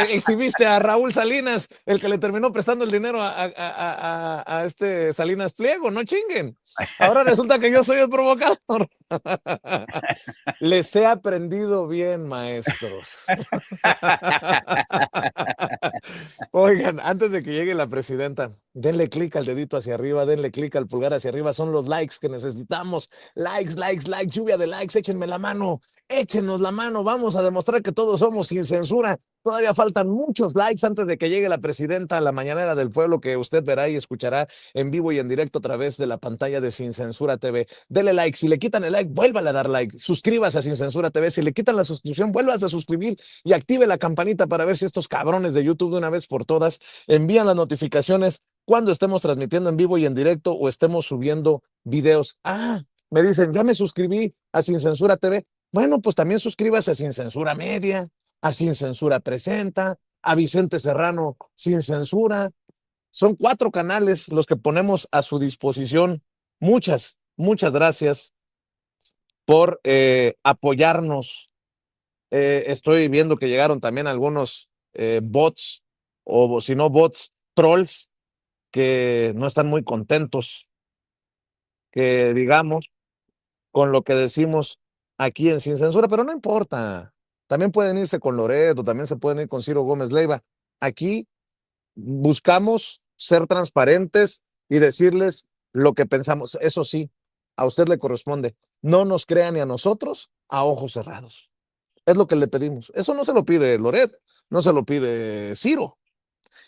exhibiste a Raúl Salinas, el que le terminó prestando el dinero a este Salinas Pliego. No chinguen. Ahora resulta que yo soy el provocador. Les he aprendido bien, maestros. Oigan, antes de que llegue la presidenta, denle clic al dedito hacia arriba, denle clic al pulgar hacia arriba, son los likes que necesitamos. Likes, likes, likes, lluvia de likes, échenme la mano, échenos la mano, vamos a demostrar que todos somos sin censura. Todavía faltan muchos likes antes de que llegue la presidenta a la mañanera del pueblo que usted verá y escuchará en vivo y en directo a través de la pantalla de Sin Censura TV. Dele like, si le quitan el like, vuélvale a dar like, suscríbase a Sin Censura TV, si le quitan la suscripción, vuélvase a suscribir y active la campanita para ver si estos cabrones de YouTube de una vez por todas envían las notificaciones cuando estemos transmitiendo en vivo y en directo o estemos subiendo videos. Me dicen, ya me suscribí a Sin Censura TV. Bueno, pues también suscríbase a Sin Censura Media, a Sin Censura Presenta, a Vicente Serrano Sin Censura. Son 4 canales los que ponemos a su disposición. Muchas gracias por apoyarnos. Estoy viendo que llegaron también algunos bots, o si no bots, trolls, que no están muy contentos, que digamos, con lo que decimos aquí en Sin Censura, pero no importa. También pueden irse con Loreto, también se pueden ir con Ciro Gómez Leiva. Aquí buscamos ser transparentes y decirles lo que pensamos. Eso sí, a usted le corresponde. No nos crea ni a nosotros a ojos cerrados. Es lo que le pedimos. Eso no se lo pide Loret, no se lo pide Ciro.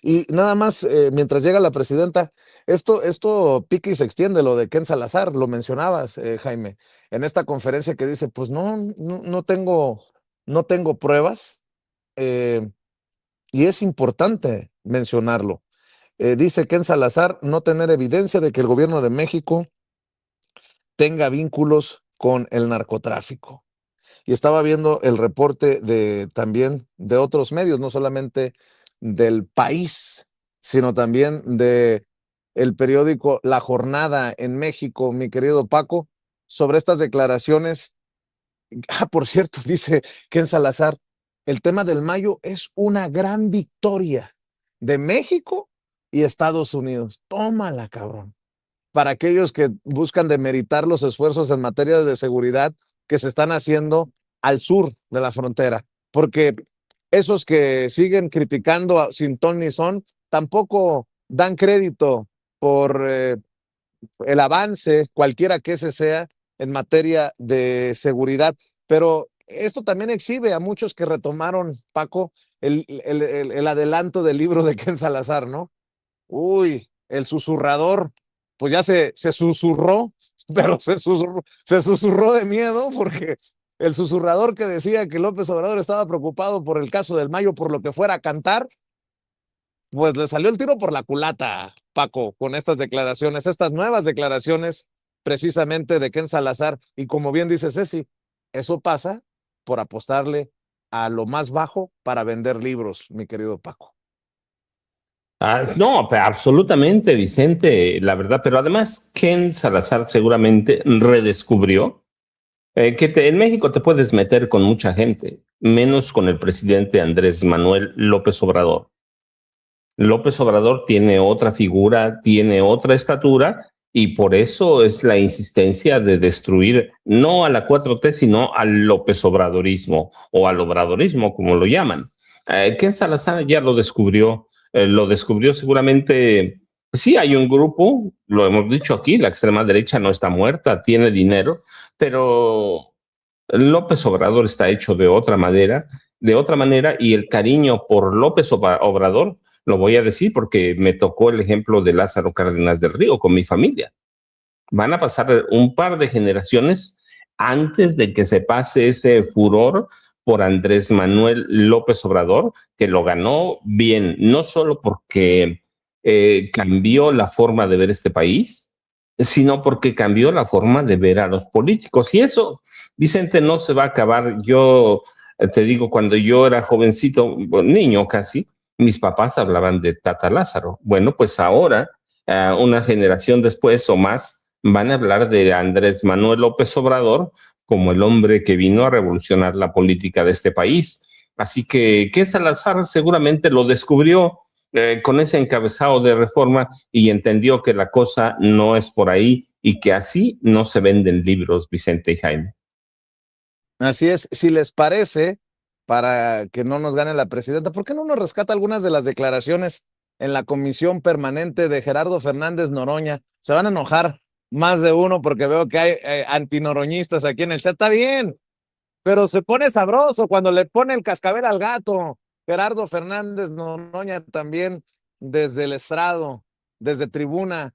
Y nada más, mientras llega la presidenta, esto pica y se extiende, lo de Ken Salazar, lo mencionabas, Jaime, en esta conferencia que dice, pues no tengo pruebas, y es importante mencionarlo. Dice Ken Salazar no tener evidencia de que el gobierno de México tenga vínculos con el narcotráfico. Y estaba viendo el reporte también de otros medios, no solamente del País, sino también de el periódico La Jornada en México, mi querido Paco, sobre estas declaraciones. Por cierto, dice Ken Salazar, el tema del Mayo es una gran victoria de México y Estados Unidos. Tómala, cabrón. Para aquellos que buscan demeritar los esfuerzos en materia de seguridad que se están haciendo al sur de la frontera, porque esos que siguen criticando sin ton ni son tampoco dan crédito por el avance, cualquiera que ese sea, en materia de seguridad. Pero esto también exhibe a muchos que retomaron, Paco, el adelanto del libro de Ken Salazar, ¿no? Uy, el susurrador, pues ya se susurró, pero se susurró de miedo, porque el susurrador que decía que López Obrador estaba preocupado por el caso del Mayo, por lo que fuera a cantar, pues le salió el tiro por la culata, Paco, con estas declaraciones, estas nuevas declaraciones precisamente de Ken Salazar. Y como bien dice Ceci, eso pasa por apostarle a lo más bajo para vender libros, mi querido Paco. No, absolutamente, Vicente, la verdad, pero además Ken Salazar seguramente redescubrió en México te puedes meter con mucha gente, menos con el presidente Andrés Manuel López Obrador. López Obrador tiene otra figura, tiene otra estatura y por eso es la insistencia de destruir no a la 4T, sino al López Obradorismo o al obradorismo, como lo llaman. Ken Salazar ya lo descubrió seguramente. Sí, hay un grupo, lo hemos dicho aquí, la extrema derecha no está muerta, tiene dinero, pero López Obrador está hecho de otra manera, y el cariño por López Obrador, lo voy a decir porque me tocó el ejemplo de Lázaro Cárdenas del Río con mi familia. Van a pasar un par de generaciones antes de que se pase ese furor por Andrés Manuel López Obrador, que lo ganó bien, no solo porque cambió la forma de ver este país, sino porque cambió la forma de ver a los políticos. Y eso, Vicente, no se va a acabar. Yo te digo, cuando yo era jovencito, niño casi, mis papás hablaban de Tata Lázaro. Bueno, pues ahora, una generación después o más, van a hablar de Andrés Manuel López Obrador como el hombre que vino a revolucionar la política de este país. Así que Salazar seguramente lo descubrió con ese encabezado de Reforma y entendió que la cosa no es por ahí y que así no se venden libros, Vicente y Jaime. Así es, si les parece, para que no nos gane la presidenta. ¿Por qué no nos rescata algunas de las declaraciones en la comisión permanente de Gerardo Fernández Noroña? Se van a enojar más de uno porque veo que hay antinoroñistas aquí en el chat. Está bien, pero se pone sabroso cuando le pone el cascabel al gato. Gerardo Fernández Noroña también desde el estrado, desde tribuna,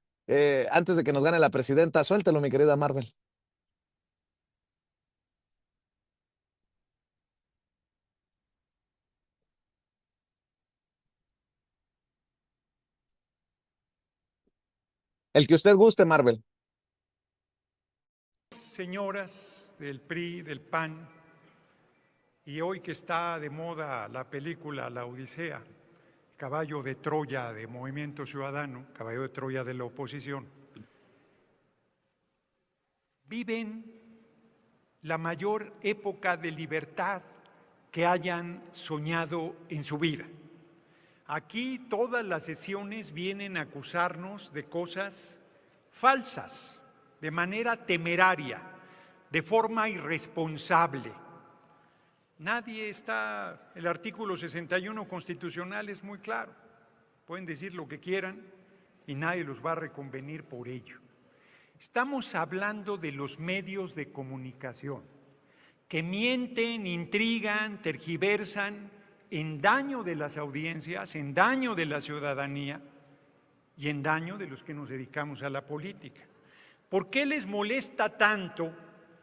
antes de que nos gane la presidenta. Suéltelo, mi querida Marvel. El que usted guste, Marvel. Señoras del PRI, del PAN, y hoy que está de moda la película La Odisea, caballo de Troya de Movimiento Ciudadano, caballo de Troya de la oposición, viven la mayor época de libertad que hayan soñado en su vida. Aquí todas las sesiones vienen a acusarnos de cosas falsas, de manera temeraria, de forma irresponsable. Nadie está, el artículo 61 constitucional es muy claro, pueden decir lo que quieran y nadie los va a reconvenir por ello. Estamos hablando de los medios de comunicación que mienten, intrigan, tergiversan en daño de las audiencias, en daño de la ciudadanía y en daño de los que nos dedicamos a la política. ¿Por qué les molesta tanto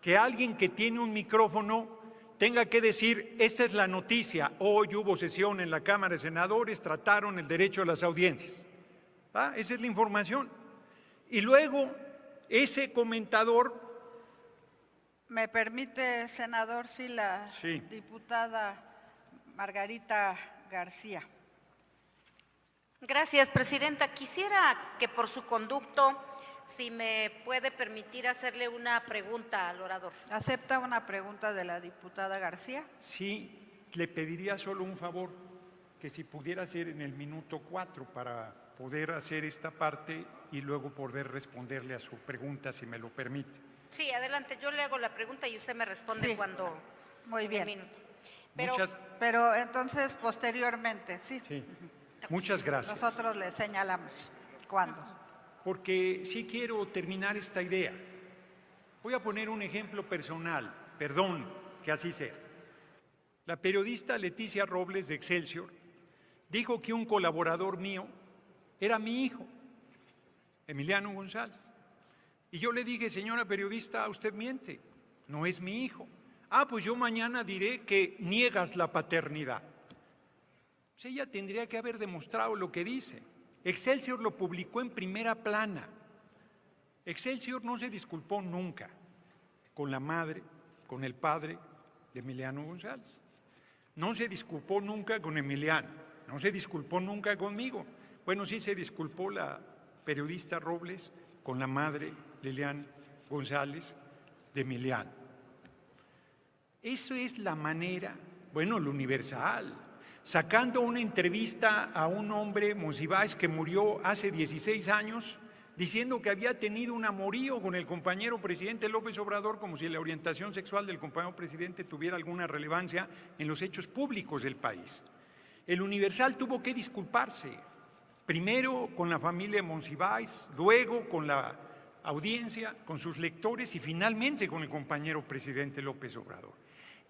que alguien que tiene un micrófono tenga que decir, esta es la noticia, hoy hubo sesión en la Cámara de Senadores, trataron el derecho a las audiencias? Esa es la información. Y luego, ese comentador... ¿Me permite, senador, la diputada Margarita García? Gracias, presidenta. Quisiera que por su conducto, si me puede permitir hacerle una pregunta al orador. ¿Acepta una pregunta de la diputada García? Sí, le pediría solo un favor, que si pudiera hacer en el minuto 4 para poder hacer esta parte y luego poder responderle a su pregunta, si me lo permite. Sí, adelante, yo le hago la pregunta y usted me responde cuando… Muy bien. Minuto. Pero entonces, posteriormente, sí. Muchas gracias. Nosotros le señalamos cuándo. Porque sí quiero terminar esta idea. Voy a poner un ejemplo personal, perdón que así sea. La periodista Leticia Robles de Excelsior dijo que un colaborador mío era mi hijo, Emiliano González. Y yo le dije, señora periodista, usted miente, no es mi hijo. Pues yo mañana diré que niegas la paternidad. Pues ella tendría que haber demostrado lo que dice. Excelsior lo publicó en primera plana. Excelsior no se disculpó nunca con la madre, con el padre de Emiliano González. No se disculpó nunca con Emiliano, no se disculpó nunca conmigo. Bueno, sí se disculpó la periodista Robles con la madre Lilian González de Emiliano. Eso es la manera, bueno, el Universal, sacando una entrevista a un hombre, Monsiváis, que murió hace 16 años, diciendo que había tenido un amorío con el compañero presidente López Obrador, como si la orientación sexual del compañero presidente tuviera alguna relevancia en los hechos públicos del país. El Universal tuvo que disculparse, primero con la familia Monsiváis, luego con la audiencia, con sus lectores y finalmente con el compañero presidente López Obrador.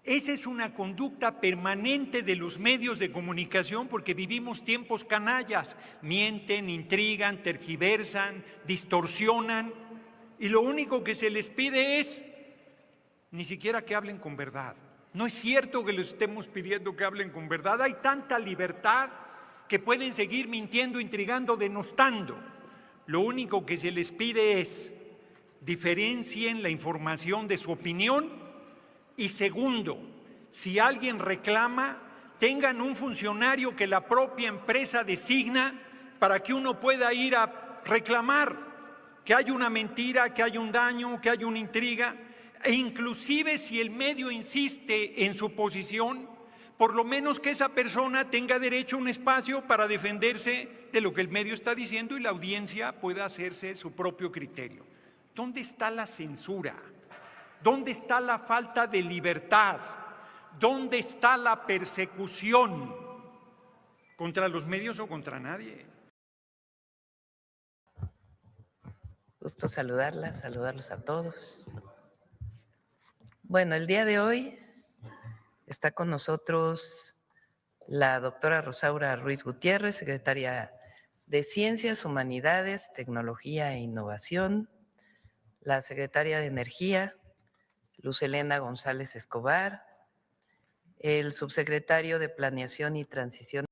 Esa es una conducta permanente de los medios de comunicación porque vivimos tiempos canallas, mienten, intrigan, tergiversan, distorsionan y lo único que se les pide es ni siquiera que hablen con verdad. No es cierto que les estemos pidiendo que hablen con verdad, hay tanta libertad que pueden seguir mintiendo, intrigando, denostando. Lo único que se les pide es diferencien la información de su opinión. Y segundo, si alguien reclama, tengan un funcionario que la propia empresa designa para que uno pueda ir a reclamar que hay una mentira, que hay un daño, que hay una intriga, e inclusive si el medio insiste en su posición, por lo menos que esa persona tenga derecho a un espacio para defenderse de lo que el medio está diciendo y la audiencia pueda hacerse su propio criterio. ¿Dónde está la censura? ¿Dónde está la falta de libertad? ¿Dónde está la persecución? ¿Contra los medios o contra nadie? Gusto saludarlos a todos. Bueno, el día de hoy está con nosotros la doctora Rosaura Ruiz Gutiérrez, secretaria de Ciencias, Humanidades, Tecnología e Innovación, la secretaria de Energía, Luz Helena González Escobar, el subsecretario de Planeación y Transición